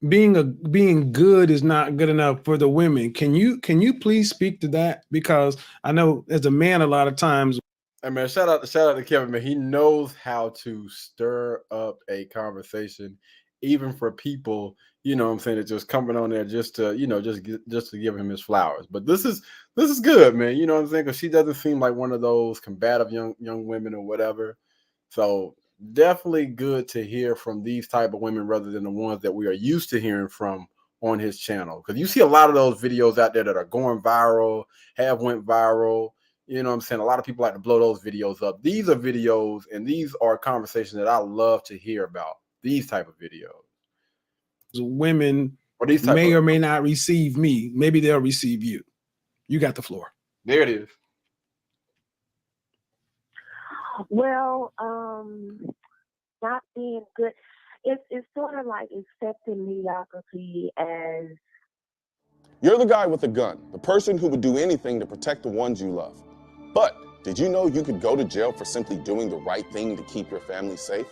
[SPEAKER 2] being good is not good enough for the women. Can you please speak to that? Because I know as a man, a lot of times.
[SPEAKER 1] Hey man, shout out to Kevin, man. He knows how to stir up a conversation, even for people, that just coming on there just to, just to give him his flowers. But this is good, man. You know what I'm saying? Because she doesn't seem like one of those combative young women or whatever. So definitely good to hear from these type of women rather than the ones that we are used to hearing from on his channel. Because you see a lot of those videos out there that are going viral, have went viral. You know what I'm saying? A lot of people like to blow those videos up. These are videos and these are conversations that I love to hear about. These type of videos.
[SPEAKER 2] Women may or may not receive me. Maybe they'll receive you. You got the floor.
[SPEAKER 1] There it is.
[SPEAKER 6] Well, not being good. It's sort of like accepting mediocrity as
[SPEAKER 9] You're the guy with the gun, the person who would do anything to protect the ones you love. But did you know you could go to jail for simply doing the right thing to keep your family safe?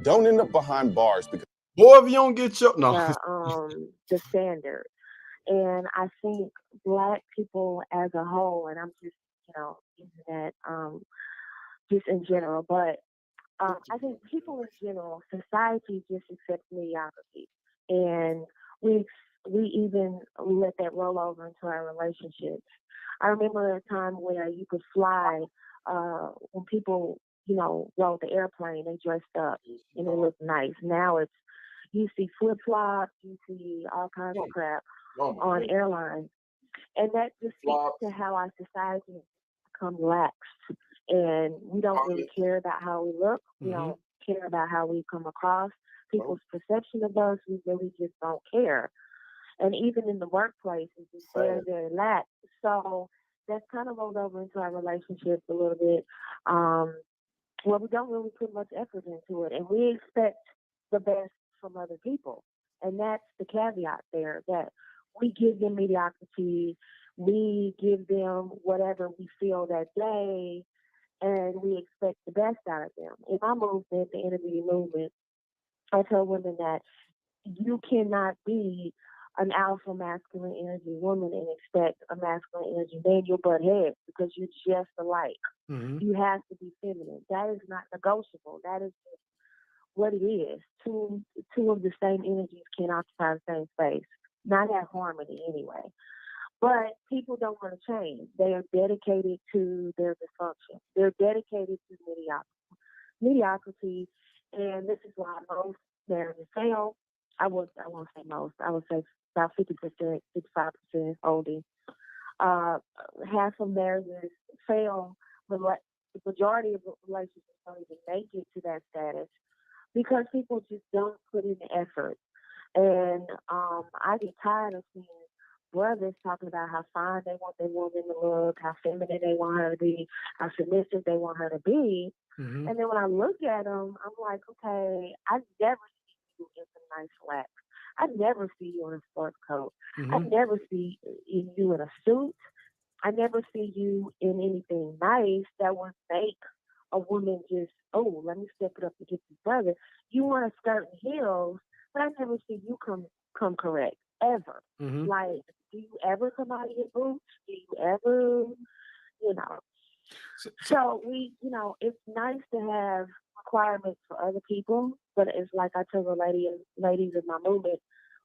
[SPEAKER 9] Don't end up behind bars because
[SPEAKER 1] boy, if you don't get your
[SPEAKER 6] the standard. And I think Black people as a whole, and I'm just using that just in general, but I think people in general, society just accepts mediocrity, and we even let that roll over into our relationships. I remember a time where you could fly when people, rode the airplane, they dressed up and they looked nice. Now you see flip-flops, you see all kinds of crap on airlines. And that just speaks to how our society has become lax. And we don't really care about how we look. We don't care about how we come across. People's perception of us, we really just don't care. And even in the workplace, it's very, very lax. So that's kind of rolled over into our relationships a little bit. Well, we don't really put much effort into it. And we expect the best from other people. And that's the caveat there, that we give them mediocrity. We give them whatever we feel that day, and we expect the best out of them. In my movement, the intermediate movement, I tell women that you cannot be an alpha masculine energy woman and expect a masculine energy man. You'll butt heads because you're just alike. You have to be feminine. That is not negotiable. That is just what it is. Two of the same energies can occupy the same space, not have harmony anyway. But people don't want to change. They are dedicated to their dysfunction. They're dedicated to mediocrity, and this is why most marriages fail. I won't say most. I would say about 50%, 55% oldie. Half of marriages fail. The majority of relationships don't even make it to that status because people just don't put in the effort. And I get tired of seeing brothers talking about how fine they want their woman to look, how feminine they want her to be, how submissive they want her to be.
[SPEAKER 2] Mm-hmm.
[SPEAKER 6] And then when I look at them, I'm like, okay, I never see you in some nice slacks. I never see you in a sports coat.
[SPEAKER 2] Mm-hmm.
[SPEAKER 6] I never see you in a suit. I never see you in anything nice that would make a woman just, oh, let me step it up to get this brother. You want a skirt and heels, but I never see you come correct ever.
[SPEAKER 2] Mm-hmm.
[SPEAKER 6] Like, do you ever come out of your boots? Do you ever, you know? So we, you know, it's nice to have requirements for other people, but it's like I tell the ladies in my movement,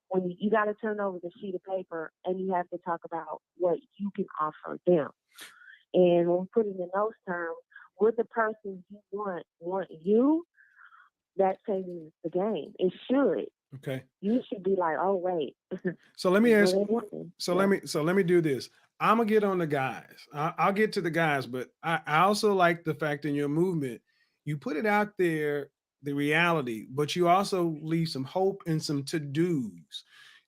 [SPEAKER 6] when you got to turn over the sheet of paper and you have to talk about what you can offer them. And when we put it in those terms, would the person you want you? That changes the game. It should.
[SPEAKER 2] Okay.
[SPEAKER 6] You should be like, oh wait.
[SPEAKER 2] So let me ask.
[SPEAKER 6] So
[SPEAKER 2] let me do this. I'm gonna get on the guys. I'll get to the guys, but I also like the fact in your movement, you put it out there, the reality, but you also leave some hope and some to-dos.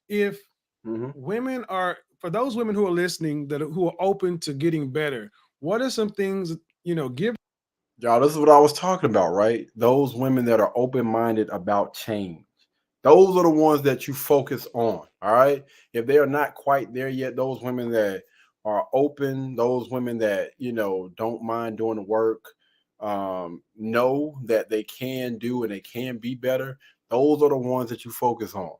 [SPEAKER 2] If women are, for those women who are listening, who are open to getting better, what are some things, give?
[SPEAKER 1] Y'all, this is what I was talking about, right? Those women that are open-minded about change. Those are the ones that you focus on, all right? If they are not quite there yet, those women that are open, those women that, don't mind doing the work, know that they can do and they can be better, those are the ones that you focus on.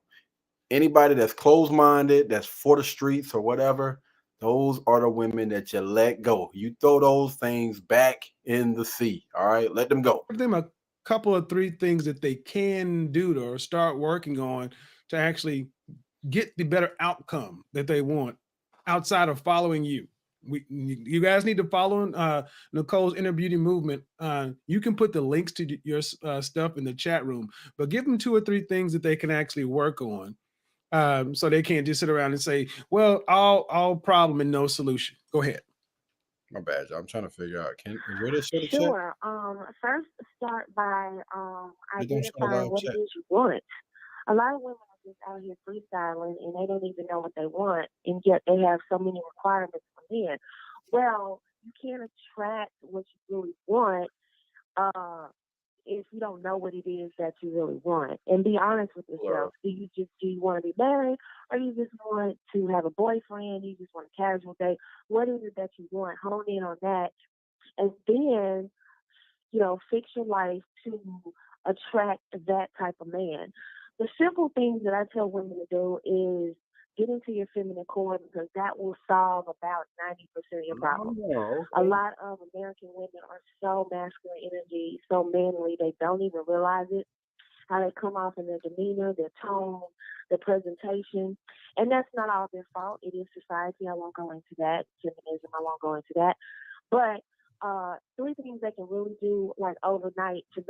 [SPEAKER 1] Anybody that's closed-minded, that's for the streets or whatever, those are the women that you let go. You throw those things back in the sea. All right, let them go.
[SPEAKER 2] Give them a couple of 3 things that they can do or start working on to actually get the better outcome that they want outside of following you. You guys need to follow Nicole's Inner Beauty Movement. You can put the links to your stuff in the chat room, but give them 2 or 3 things that they can actually work on. So they can't just sit around and say, well, all problem and no solution. Go ahead.
[SPEAKER 1] My bad, y'all. I'm trying to figure out. Where they show the chat?
[SPEAKER 6] Sure. First start by identifying what it is you want. A lot of women are just out here freestyling and they don't even know what they want, and yet they have so many requirements for men. Well, you can't attract what you really want if you don't know what it is that you really want. And be honest with yourself. Do you want to be married, or you just want to have a boyfriend? You just want a casual date? What is it that you want? Hone in on that, and then fix your life to attract that type of man. The simple things that I tell women to do is get into your feminine core, because that will solve about 90% of your problems. A lot of American women are so masculine energy, so manly, they don't even realize it, how they come off in their demeanor, their tone, their presentation. And that's not all their fault. It is society. I won't go into that. Feminism, I won't go into that. But 3 things they can really do like overnight to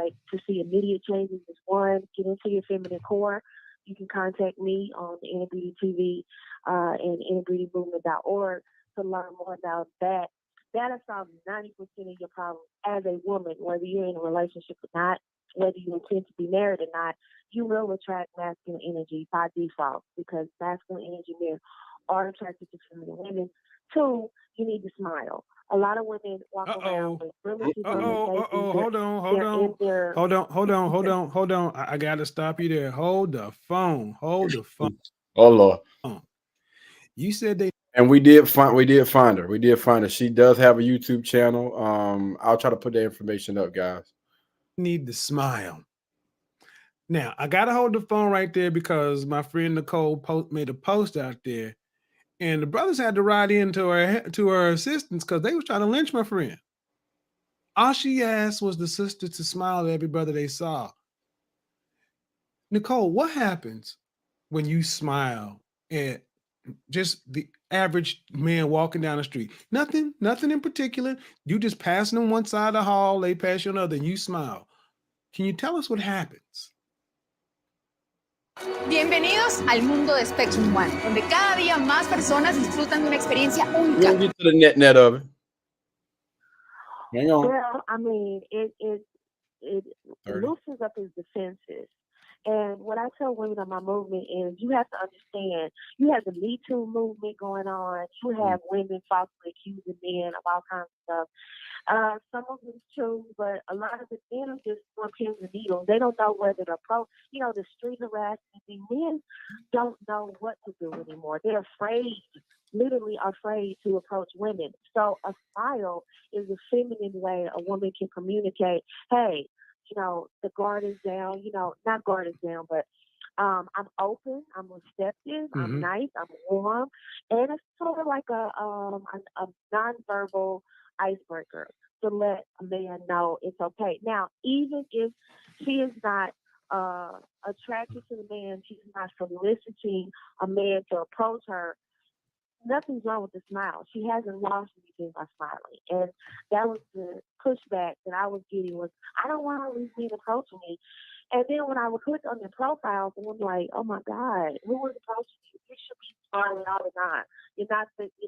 [SPEAKER 6] see immediate changes is: 1, get into your feminine core. You can contact me on the Inner Beauty TV and innerbeautymovement.org to learn more about that. That'll solve 90% of your problems as a woman, whether you're in a relationship or not, whether you intend to be married or not. You will attract masculine energy by default, because masculine energy men are attracted to feminine women. 2, you need to smile. A lot of women walk around with grimaces on their faces.
[SPEAKER 2] Hold on. I got to stop you there. Hold the phone.
[SPEAKER 1] Oh Lord.
[SPEAKER 2] You said they.
[SPEAKER 1] And we did find her. She does have a YouTube channel. I'll try to put the information up, guys.
[SPEAKER 2] Need to smile. Now, I got to hold the phone right there because my friend Nicole made a post out there, and the brothers had to ride into her assistance because they was trying to lynch my friend. All she asked was the sister to smile at every brother they saw. Nicole, what happens when you smile at just the average man walking down the street? Nothing in particular. You just passing them one side of the hall, they pass you another, and you smile. Can you tell us what happens?
[SPEAKER 10] Bienvenidos al mundo de Spectrum One, donde cada día más personas disfrutan de una experiencia única.
[SPEAKER 1] We'll get to the net of it. Hang on.
[SPEAKER 6] Well, I mean, it loosens up his defenses. And what I tell women on my movement is you have to understand, you have the Me Too movement going on. You have women falsely accusing men of all kinds of stuff. Some of it's true, but a lot of the men are just on pins and needles. They don't know whether to approach, the street harassment. The men don't know what to do anymore. They're afraid, literally afraid to approach women. So a smile is a feminine way a woman can communicate, hey, the guard is down, not guard is down, but I'm open, I'm receptive, I'm nice, I'm warm, and it's sort of like a nonverbal icebreaker to let a man know it's okay. Now, even if she is not attracted to the man, she's not soliciting a man to approach her, nothing's wrong with the smile. She hasn't lost anything by smiling. And that was the pushback that I was getting was, I don't want all these men approaching me. And then when I would click on their profiles, and I'm like, oh my God, who was approaching you? You should be smiling all the time. You're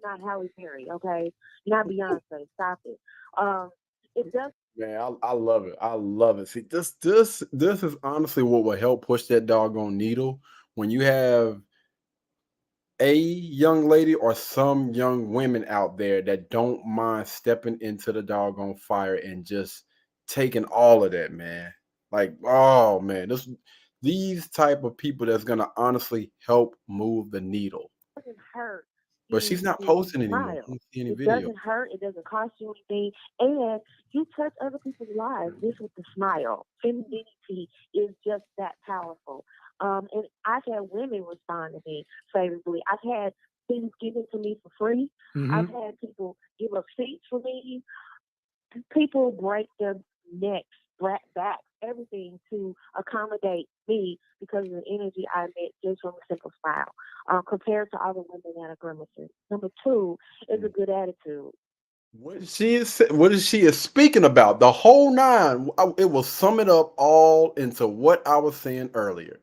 [SPEAKER 6] not Halle Berry, okay? You're not Beyonce. Stop it. It does.
[SPEAKER 1] Man, I love it. I love it. See, this is honestly what will help push that doggone needle when you have a young lady or some young women out there that don't mind stepping into the doggone fire and just taking all of that, man. Like, oh man, these type of people that's gonna honestly help move the needle.
[SPEAKER 6] Doesn't hurt
[SPEAKER 1] But she's not
[SPEAKER 6] if you
[SPEAKER 1] posting anymore. I
[SPEAKER 6] smile.
[SPEAKER 1] don't see any
[SPEAKER 6] It
[SPEAKER 1] video.
[SPEAKER 6] doesn't hurt. It doesn't cost you anything. And you touch other people's lives just with the smile. Femininity is just that powerful. And I've had women respond to me favorably. I've had things given to me for free. I've had people give up seats for me. People break their necks, back, everything to accommodate me because of the energy I emit just from a simple smile, compared to other women that are grimacing. Number two is a good attitude.
[SPEAKER 1] What she is speaking about, the whole nine, it will sum it up all into what I was saying earlier.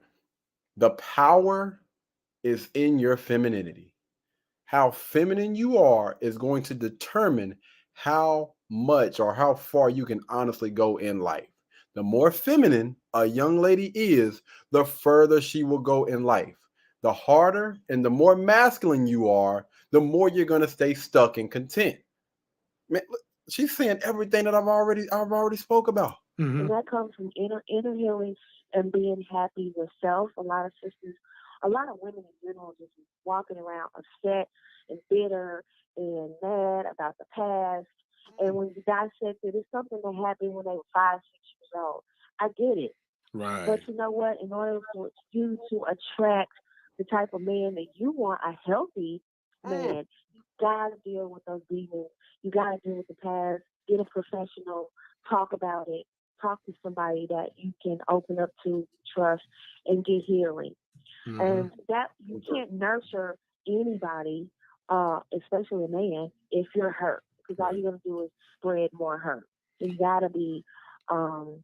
[SPEAKER 1] The power is in your femininity. How feminine you are is going to determine how much or how far you can honestly go in life. The more feminine a young lady is, the further she will go in life. The harder and the more masculine you are, the more you're going to stay stuck and content. Man, she's saying everything that I've already spoke about.
[SPEAKER 6] And that comes from inner healing and being happy with self. A lot of women in general just walking around upset and bitter and mad about the past. And when you dissect it, it's something that happened when they were 5, 6 years old. I get it.
[SPEAKER 2] Right.
[SPEAKER 6] But you know what? In order for you to attract the type of man that you want, a healthy man, you got to deal with those demons. You got to deal with the past. Get a professional. Talk about it. Talk to somebody that you can open up to, trust, and get healing. And that you can't nurture anybody, especially a man, if you're hurt, because all you're gonna do is spread more hurt. So you gotta be on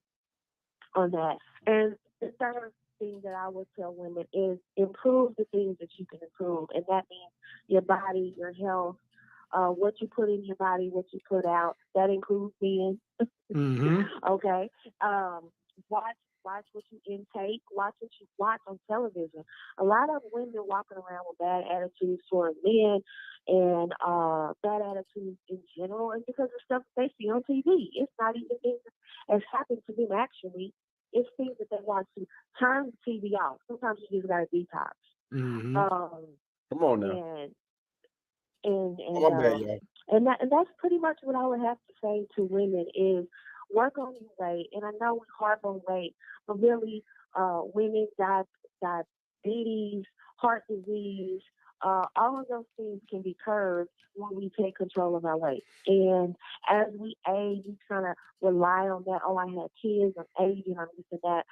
[SPEAKER 6] that. And the third thing that I would tell women is improve the things that you can improve, and that means your body, your health, what you put in your body, what you put out. That includes men. Okay. Watch what you intake. Watch what you watch on television. A lot of women walking around with bad attitudes toward men and bad attitudes in general, and because of stuff they see on TV. It's not even things that has happened to them actually. It's things that they watch to turn the TV off. Sometimes you just gotta detox.
[SPEAKER 1] Come on now.
[SPEAKER 6] And that's pretty much what I would have to say to women is work on your weight. And I know we harp on weight, but really, women diabetes, heart disease, all of those things can be curbed when we take control of our weight. And as we age, we kind of rely on that. Oh, I had kids, I'm aging, I'm this and that.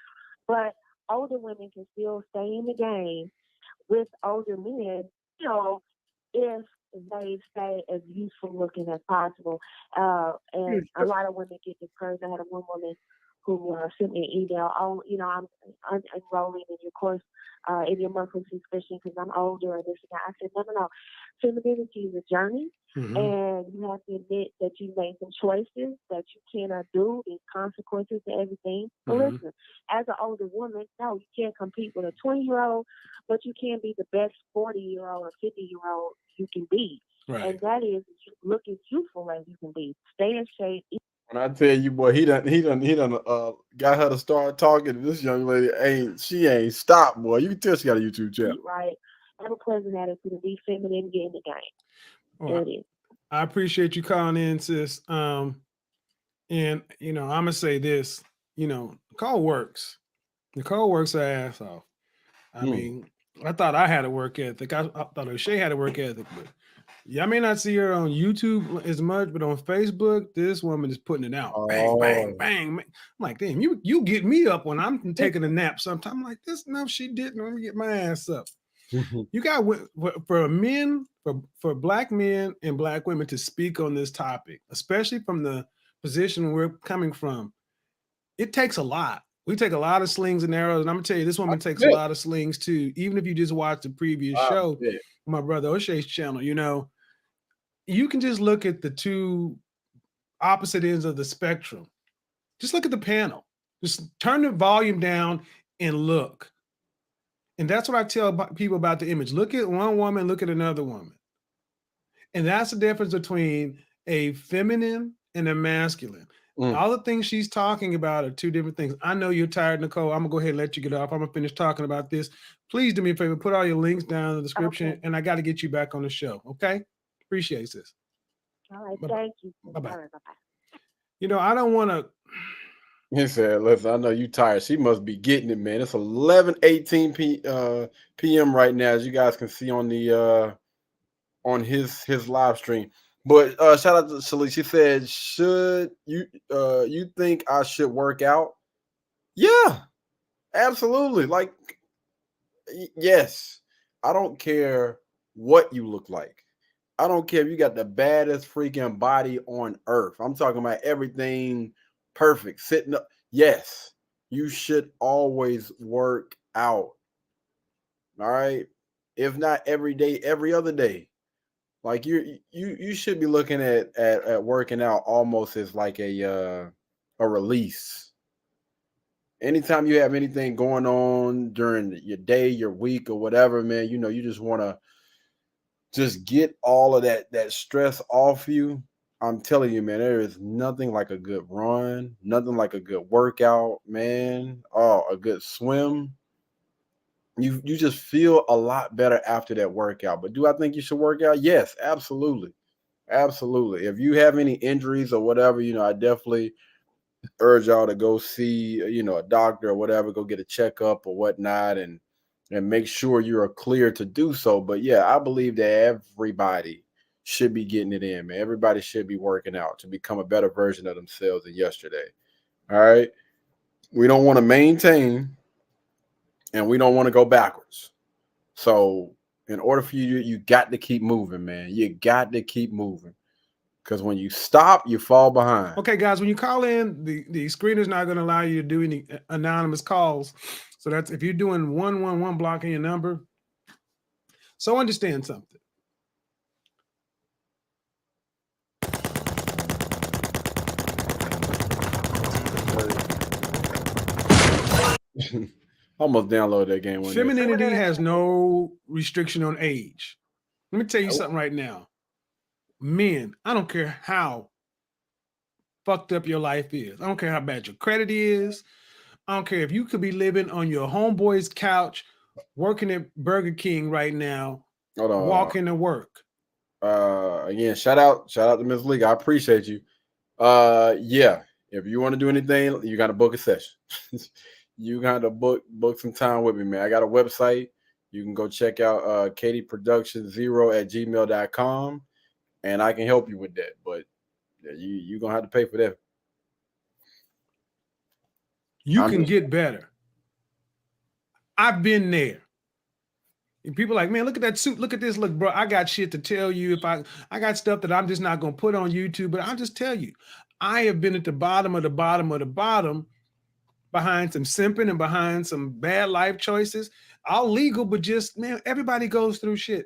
[SPEAKER 6] But older women can still stay in the game with older men, if they stay as youthful looking as possible. And a lot of women get discouraged. I had one woman who sent me an email, I'm enrolling in your course in your monthly subscription because I'm older and this and that. I said, no. Femininity is a journey, and you have to admit that you made some choices that you cannot do. There's consequences to everything. But listen, as an older woman, no, you can't compete with a 20-year-old, but you can be the best 40-year-old or 50-year-old you can be.
[SPEAKER 2] Right.
[SPEAKER 6] And that is look as youthful as you can be. Stay in shape.
[SPEAKER 1] When I tell you, boy, he done got her to start talking. This young lady ain't stopped, boy. You can tell she got a YouTube channel.
[SPEAKER 6] Eat right. Have a pleasant attitude and be feminine. Get in the game.
[SPEAKER 2] Well,
[SPEAKER 6] There it is.
[SPEAKER 2] I appreciate you calling in, sis. And I'm gonna say this. Nicole works. Nicole works her ass off. I mean, I thought I had a work ethic. I thought O'Shea had a work ethic, but I may not see her on YouTube as much, but on Facebook, this woman is putting it out. Bang, bang, bang. I'm like, damn, you get me up when I'm taking a nap sometime. I'm like, this, no, she didn't. Let me get my ass up. You got for Black men and Black women to speak on this topic, especially from the position we're coming from. It takes a lot. We take a lot of slings and arrows, and I'm gonna tell you, this woman takes a lot of slings too. Even if you just watch the previous show, my brother O'Shea's channel, you can just look at the two opposite ends of the spectrum. Just look at the panel. Just turn the volume down and look. And that's what I tell people about the image. Look at one woman, look at another woman. And that's the difference between a feminine and a masculine. All the things she's talking about are two different things. I know you're tired, Nicole. I'm going to go ahead and let you get off. I'm going to finish talking about this. Please do me a favor. Put all your links down in the description, and I got to get you back on the show, okay? Appreciate this.
[SPEAKER 6] All right, thank you.
[SPEAKER 2] Bye-bye.
[SPEAKER 6] All right, bye-bye.
[SPEAKER 2] I don't want to.
[SPEAKER 1] He said, listen, I know you tired. She must be getting it, man. It's 11:18 p.m. right now, as you guys can see on the on his live stream. But shout out to Shalise. She said, should you think I should work out? Yeah, absolutely. Like, yes. I don't care what you look like. I don't care if you got the baddest freaking body on earth. I'm talking about everything perfect, sitting up. Yes, you should always work out. All right. If not every day, every other day. Like you should be looking at working out almost as like a release. Anytime you have anything going on during your day, your week, or whatever, man, you just want to just get all of that stress off you. I'm telling you, man, there is nothing like a good run, nothing like a good workout, man. Oh, a good swim. You just feel a lot better after that workout. But do I think you should work out? Yes, absolutely. Absolutely. If you have any injuries or whatever, I definitely urge y'all to go see, a doctor or whatever, go get a checkup or whatnot, and make sure you are clear to do so. But yeah, I believe that everybody should be getting it in, man. Everybody should be working out to become a better version of themselves than yesterday. All right. We don't want to maintain, and we don't want to go backwards. So in order for you got to keep moving, man. You got to keep moving. Because when you stop, you fall behind.
[SPEAKER 2] Okay, guys, when you call in, the screener's not going to allow you to do any anonymous calls. So that's if you're doing 111 blocking your number. So understand something.
[SPEAKER 1] Almost download that game.
[SPEAKER 2] Femininity has no restriction on age. Let me tell you something right now. Men, I don't care how fucked up your life is. I don't care how bad your credit is. I don't care if you could be living on your homeboy's couch, working at Burger King right now, walking to work.
[SPEAKER 1] Again, shout out to Ms. League. I appreciate you. Yeah, if you want to do anything, you got to book a session. You got to book some time with me, man. I got a website. You can go check out katieproduction0@gmail.com, and I can help you with that. But you're going to have to pay for that.
[SPEAKER 2] You can get better. I've been there. And people are like, man, look at that suit. Look at this. Look, bro, I got shit to tell you. If I got stuff that I'm just not going to put on YouTube, but I'll just tell you, I have been at the bottom of the bottom of the bottom. behind some simping and behind some bad life choices. All legal, but just, man, everybody goes through shit.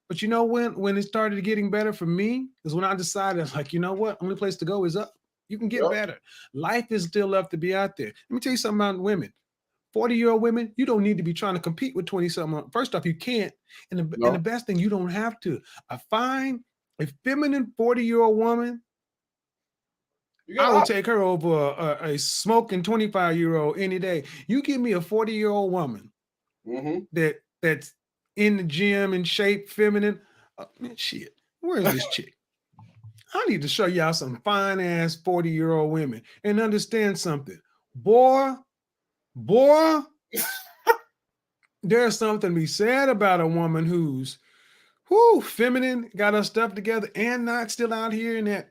[SPEAKER 2] But you know when it started getting better for me is when I decided, like, you know what? Only place to go is up. You can get better. Life is still left to be out there. Let me tell you something about women. 40-year-old women, you don't need to be trying to compete with 20-something. First off, you can't. And the best thing, you don't have to. A feminine 40-year-old woman, I will take her over a smoking 25-year-old any day. You give me a 40-year-old woman that's in the gym, in shape, feminine. Man, shit, where's this chick? I need to show y'all some fine-ass 40-year-old women and understand something. Boy, there's something to be said about a woman who's feminine, got her stuff together, and not still out here in that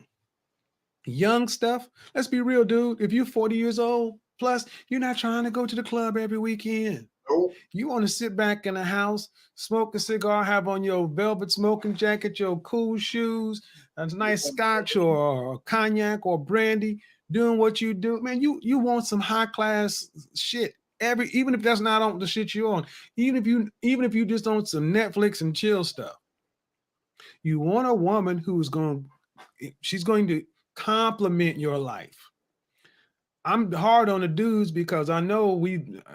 [SPEAKER 2] young stuff. Let's be real, dude. If you're 40 years old plus, you're not trying to go to the club every weekend. You want to sit back in the house, smoke a cigar, have on your velvet smoking jacket, your cool shoes, a nice scotch or cognac or brandy, doing what you do. Man, you want some high class shit. Even if that's not on the shit you're on, even if you just on some Netflix and chill stuff, you want a woman she's going to complement your life. I'm hard on the dudes because I know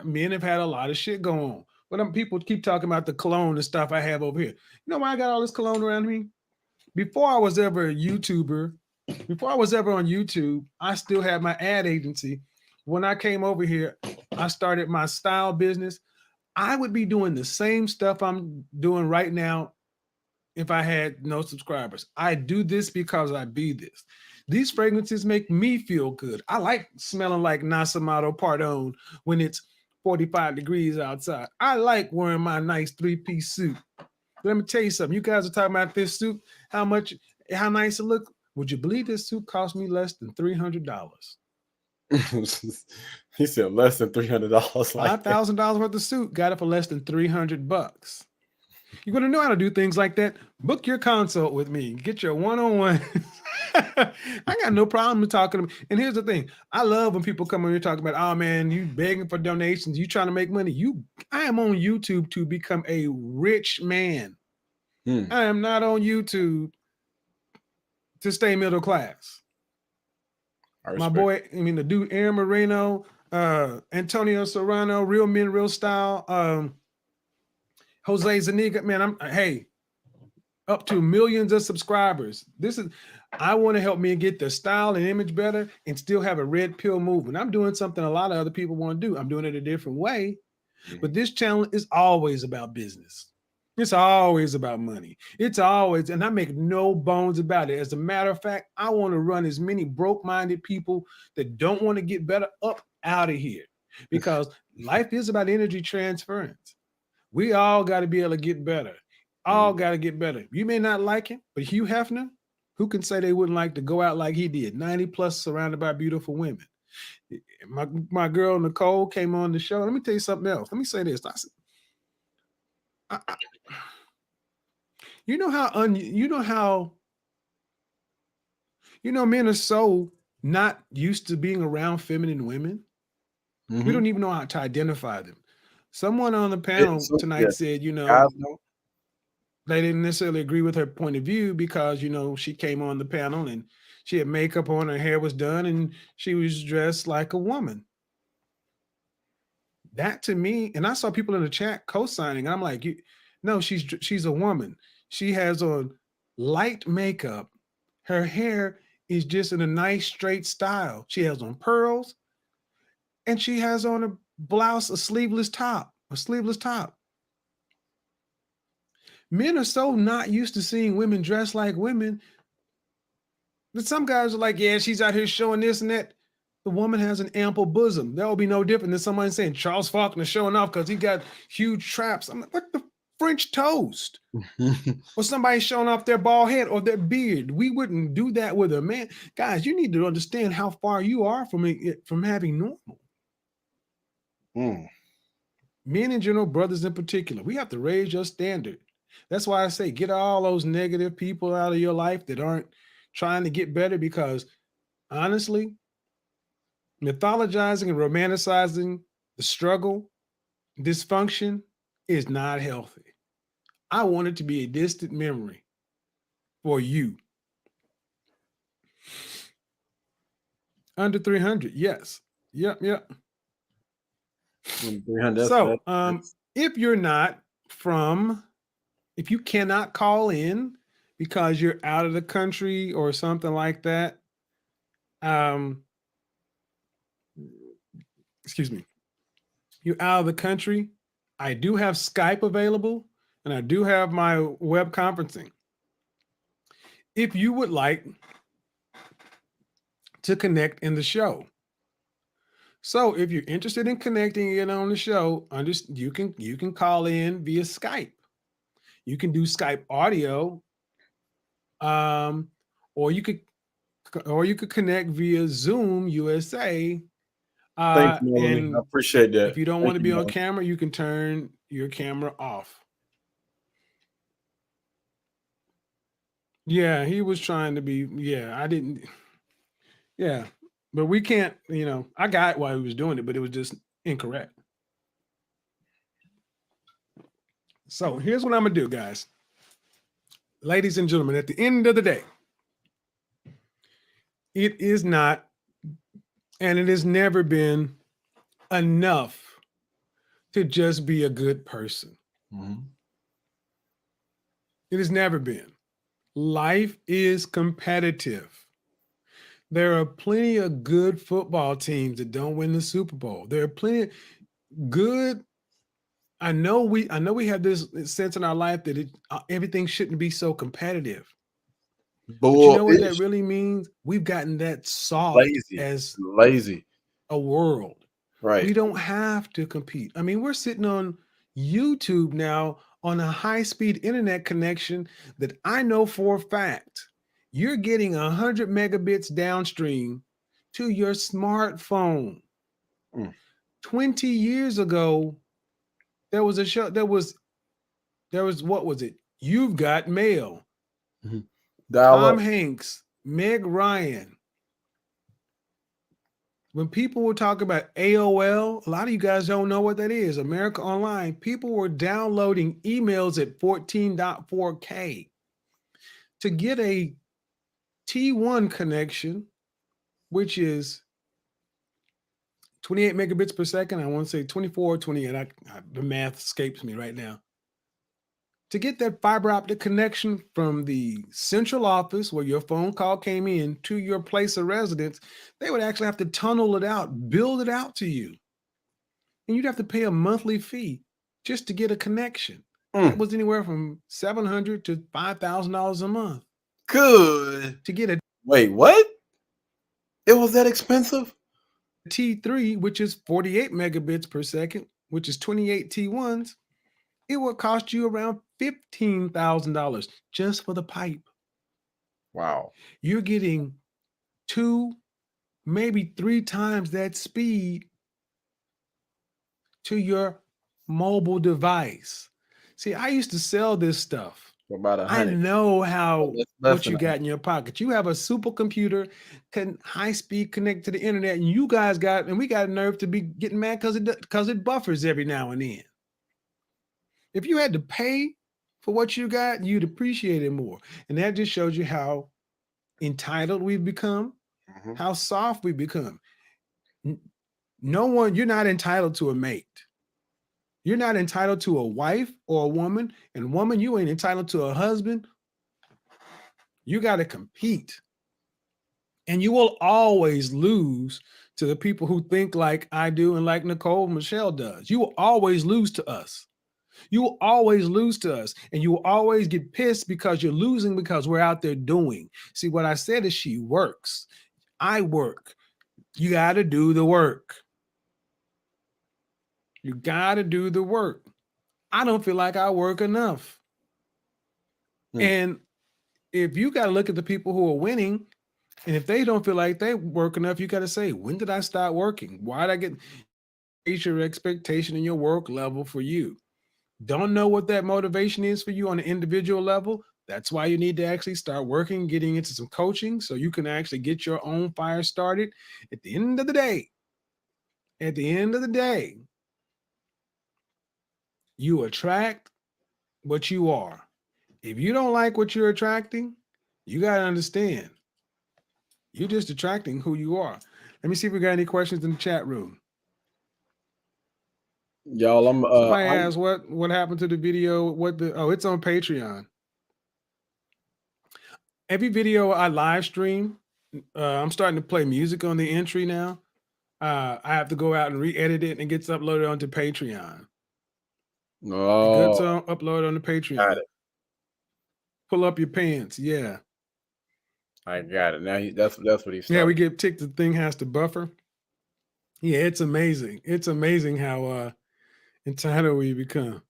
[SPEAKER 2] men have had a lot of shit going on. But people keep talking about the cologne and stuff I have over here. You know why I got all this cologne around me? Before I was ever a YouTuber, before I was ever on YouTube, I still had my ad agency. When I came over here, I started my style business. I would be doing the same stuff I'm doing right now if I had no subscribers. I do this because I be this. These fragrances make me feel good. I like smelling like Nasamato Pardon when it's 45 degrees outside. I like wearing my nice 3-piece suit. Let me tell you something. You guys are talking about this suit, how nice it look. Would you believe this suit cost me less than $300?
[SPEAKER 1] He said less than $300.
[SPEAKER 2] $5,000 worth of suit. Got it for less than $300. You're going to know how to do things like that. Book your consult with me. Get your one-on-one. I got no problem talking to them. And here's the thing. I love when people come on here talking about, oh man, you begging for donations. You trying to make money. I am on YouTube to become a rich man. I am not on YouTube to stay middle class. My boy, the dude, Aaron Moreno, Antonio Serrano, Real Men, Real Style, Jose Zuniga, man, I'm up to millions of subscribers. I want to help me get the style and image better and still have a red pill movement. I'm doing something a lot of other people want to do. I'm doing it a different way, but this channel is always about business. It's always about money. And I make no bones about it. As a matter of fact, I want to run as many broke-minded people that don't want to get better up out of here, because life is about energy transference. We all got to be able to get better. All got to get better. You may not like him, but Hugh Hefner, who can say they wouldn't like to go out like he did? 90 plus surrounded by beautiful women. My girl Nicole came on the show. Let me tell you something else. Let me say this. Men are so not used to being around feminine women. We don't even know how to identify them. Someone on the panel tonight said, they didn't necessarily agree with her point of view because, she came on the panel and she had makeup on, her hair was done, and she was dressed like a woman. That to me, and I saw people in the chat co-signing, and I'm like, no, she's a woman. She has on light makeup. Her hair is just in a nice straight style. She has on pearls, and she has on a blouse, a sleeveless top. Men are so not used to seeing women dressed like women that some guys are like, yeah, she's out here showing this and that. The woman has an ample bosom. That would be no different than somebody saying Charles Faulkner showing off because he got huge traps. I'm like, what the French toast? Or somebody showing off their bald head or their beard. We wouldn't do that with a man. Guys, you need to understand how far you are from having normal. Men in general, brothers in particular, we have to raise your standard. That's why I say get all those negative people out of your life that aren't trying to get better, because honestly, Mythologizing and romanticizing the struggle, dysfunction is not healthy. I want it to be a distant memory for you. Under 300, yes. Yep.
[SPEAKER 1] 300.
[SPEAKER 2] So, if you're not from, if you cannot call in because you're out of the country or something like that, excuse me, you're out of the country, I do have Skype available and I do have my web conferencing. If you would like to connect in the show. So if you're interested in connecting in on the show, you can call in via Skype. You can do Skype audio, or you could connect via Zoom USA.
[SPEAKER 1] Thanks, Melanie.
[SPEAKER 2] And
[SPEAKER 1] I appreciate that.
[SPEAKER 2] if you don't want to be on camera, you can turn your camera off. Yeah, he was trying to be. Yeah, I didn't. Yeah, but we can't. I got why he was doing it, but it was just incorrect. So here's what I'm gonna do, guys. Ladies and gentlemen, at the end of the day, it is not, and it has never been enough to just be a good person.
[SPEAKER 1] Mm-hmm.
[SPEAKER 2] It has never been. Life is competitive. There are plenty of good football teams that don't win the Super Bowl. There are plenty of good. I know we have this sense in our life that everything shouldn't be so competitive. But you know what that really means? We've gotten that soft as
[SPEAKER 1] lazy
[SPEAKER 2] a world.
[SPEAKER 1] Right.
[SPEAKER 2] We don't have to compete. I mean, we're sitting on YouTube now on a high-speed internet connection that I know for a fact you're getting 100 megabits downstream to your smartphone. 20 years ago, there was a show, there was what was it? You've Got Mail.
[SPEAKER 1] Mm-hmm.
[SPEAKER 2] Tom Hanks, Meg Ryan. When people were talking about AOL, a lot of you guys don't know what that is. America Online. People were downloading emails at 14.4K. To get a T1 connection, which is 28 megabits per second. I want to say 24 or 28. The math escapes me right now. To get that fiber optic connection from the central office where your phone call came in to your place of residence, they would actually have to tunnel it out, build it out to you. And you'd have to pay a monthly fee just to get a connection. It was anywhere from $700 to $5,000 a month.
[SPEAKER 1] Good.
[SPEAKER 2] To get a
[SPEAKER 1] wait, what? It was that expensive?
[SPEAKER 2] T3, which is 48 megabits per second, which is 28 T1s. It would cost you around $15,000 just for the pipe.
[SPEAKER 1] Wow.
[SPEAKER 2] You're getting 2, maybe 3 times that speed to your mobile device. See, I used to sell this stuff.
[SPEAKER 1] For about
[SPEAKER 2] I know how what you got in your pocket. You have a supercomputer, high speed connect to the internet, and you guys we got a nerve to be getting mad because it buffers every now and then. If you had to pay for what you got, you'd appreciate it more. And that just shows you how entitled we've become, how soft we've become. You're not entitled to a mate. You're not entitled to a wife or a woman. And woman, you ain't entitled to a husband. You got to compete. And you will always lose to the people who think like I do and like Nicole Michelle does. You will always lose to us. You will always lose to us, and you will always get pissed because you're losing because we're out there doing. See, what I said is she works. I work. You got to do the work. You got to do the work. I don't feel like I work enough. And if you got to look at the people who are winning, and if they don't feel like they work enough, you got to say, when did I start working? Why did I get your expectation and your work level for you? Don't know what that motivation is for you on an individual level? That's why you need to actually start working, getting into some coaching so you can actually get your own fire started. At the end of the day, you attract what you are. If you don't like what you're attracting, you got to understand you're just attracting who you are. Let me see if we got any questions in the chat room.
[SPEAKER 1] Y'all,
[SPEAKER 2] Somebody asked what happened to the video. It's on Patreon. Every video I live stream, I'm starting to play music on the entry now. I have to go out and re-edit it, and it gets uploaded onto Patreon. It gets uploaded on the Patreon.
[SPEAKER 1] Got it.
[SPEAKER 2] Pull up your pants. Yeah.
[SPEAKER 1] I got it. Now that's what he's.
[SPEAKER 2] Yeah, we get ticked. The thing has to buffer. Yeah, it's amazing. It's amazing how entitled we become.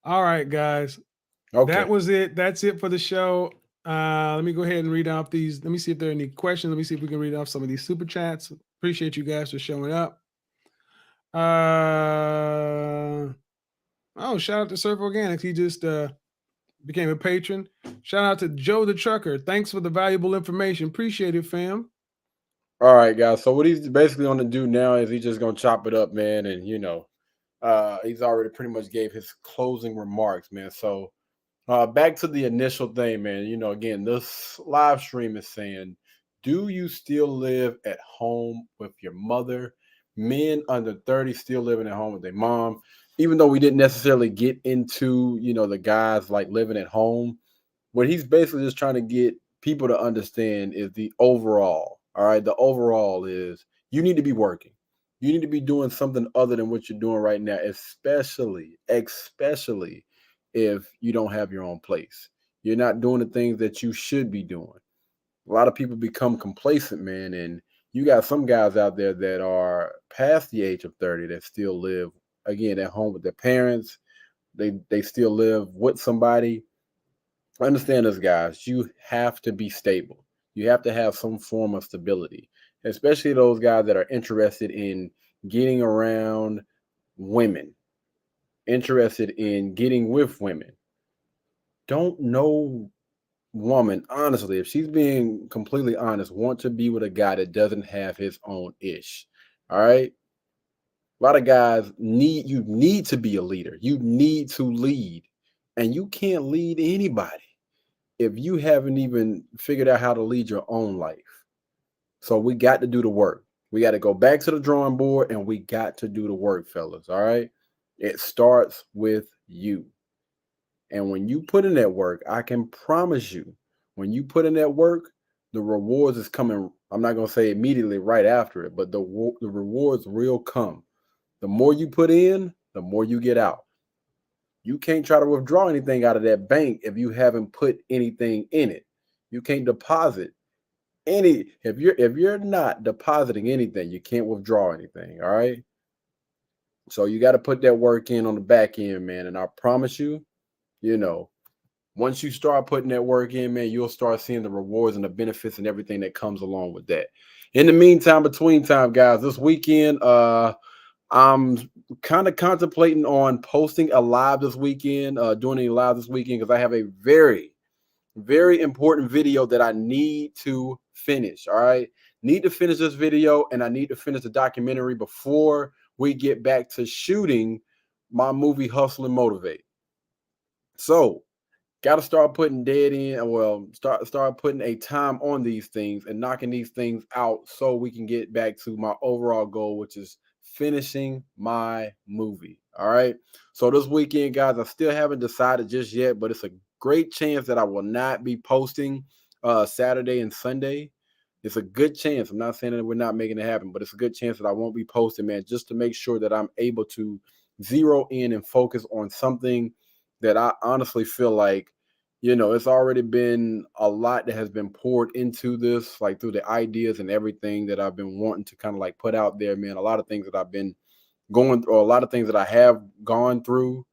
[SPEAKER 2] All right, guys.
[SPEAKER 1] Okay.
[SPEAKER 2] That was it. That's it for the show. Let me go ahead and read off these. Let me see if there are any questions. Let me see if we can read off some of these super chats. Appreciate you guys for showing up. Shout out to Surf Organics. He just became a patron. Shout out to Joe the Trucker. Thanks for the valuable information. Appreciate it, fam.
[SPEAKER 1] All right, guys. So what he's basically going to do now is he's just going to chop it up, man. And, he's already pretty much gave his closing remarks, man. So back to the initial thing, man. Again, this live stream is saying, do you still live at home with your mother? Men under 30 still living at home with their mom. Even though we didn't necessarily get into, the guys like living at home, what he's basically just trying to get people to understand is the overall. All right. The overall is you need to be working. You need to be doing something other than what you're doing right now, especially if you don't have your own place. You're not doing the things that you should be doing. A lot of people become complacent, man. And you got some guys out there that are past the age of 30 that still live, again, at home with their parents. They still live with somebody. Understand this, guys. You have to be stable. You have to have some form of stability, especially those guys that are interested in getting around women, interested in getting with women. Don't no woman, honestly, if she's being completely honest, want to be with a guy that doesn't have his own ish. All right. A lot of guys need to be a leader. You need to lead, and you can't lead anybody if you haven't even figured out how to lead your own life. So we got to do the work. We got to go back to the drawing board, and we got to do the work, fellas. All right. It starts with you. And when you put in that work, I can promise you, when you put in that work, the rewards is coming. I'm not going to say immediately right after it, but the rewards will come. The more you put in, the more you get out. You can't try to withdraw anything out of that bank if you haven't put anything in it. You can't deposit if you're not depositing anything, you can't withdraw anything. All right. So you got to put that work in on the back end, man. And I promise you, once you start putting that work in, man, you'll start seeing the rewards and the benefits and everything that comes along with that. In the meantime, between time, guys, this weekend, I'm kind of contemplating on posting a live this weekend, doing a live this weekend, because I have a very, very important video that I need to finish. All right. Need to finish this video, and I need to finish the documentary before we get back to shooting my movie Hustle and Motivate. So got to start putting start putting a time on these things and knocking these things out so we can get back to my overall goal, which is finishing my movie. All right. So this weekend, guys, I still haven't decided just yet, but it's a great chance that I will not be posting Saturday and Sunday. It's a good chance. I'm not saying that we're not making it happen, but it's a good chance that I won't be posting, man, just to make sure that I'm able to zero in and focus on something that I honestly feel like, it's already been a lot that has been poured into this, like through the ideas and everything that I've been wanting to kind of like put out there, man. A lot of things that I've been going through, or a lot of things that I have gone through.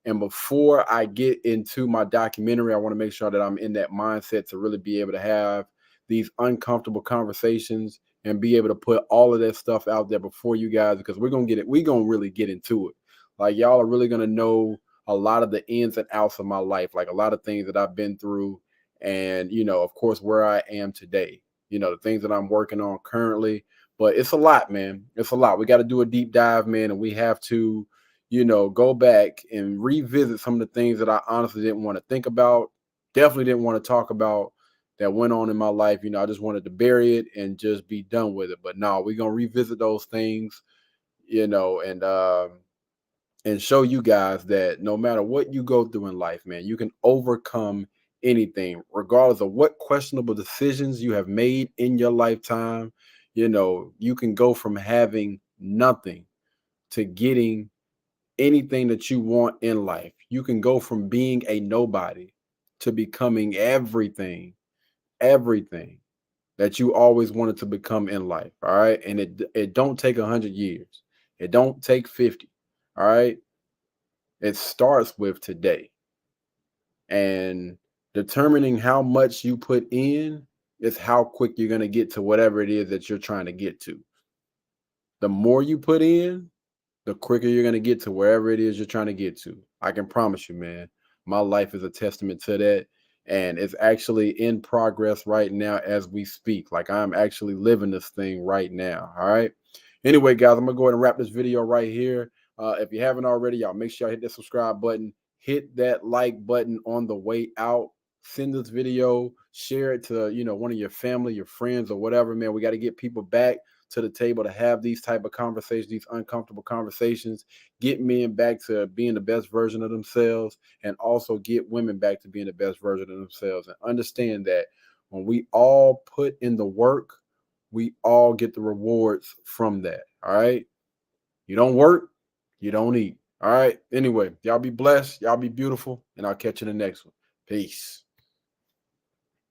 [SPEAKER 1] And before I get into my documentary, I want to make sure that I'm in that mindset to really be able to have these uncomfortable conversations and be able to put all of that stuff out there before you guys, because we're going to really get into it. Like, y'all are really going to know a lot of the ins and outs of my life, like a lot of things that I've been through, and of course, where I am today. The things that I'm working on currently. But it's a lot, man. It's a lot. We got to do a deep dive, man, and we have to, go back and revisit some of the things that I honestly didn't want to think about, definitely didn't want to talk about, that went on in my life. I just wanted to bury it and just be done with it. But no, we're gonna revisit those things, and show you guys that no matter what you go through in life, man, you can overcome anything, regardless of what questionable decisions you have made in your lifetime. You can go from having nothing to getting anything that you want in life. You can go from being a nobody to becoming everything that you always wanted to become in life. All right. And it don't take 100 years. It don't take 50. All right. It starts with today. And determining how much you put in is how quick you're going to get to whatever it is that you're trying to get to. The more you put in, the quicker you're going to get to wherever it is you're trying to get to. I can promise you, man, my life is a testament to that. And it's actually in progress right now as we speak. Like, I'm actually living this thing right now. All right. Anyway, guys, I'm going to go ahead and wrap this video right here. If you haven't already, y'all make sure y'all hit that subscribe button, hit that like button on the way out. Send this video, share it to, one of your family, your friends, or whatever, man. We got to get people back to the table to have these type of conversations, these uncomfortable conversations, get men back to being the best version of themselves, and also get women back to being the best version of themselves. And understand that when we all put in the work, we all get the rewards from that. All right. You don't work, you don't eat. All right. Anyway, y'all be blessed. Y'all be beautiful. And I'll catch you in the next one. Peace.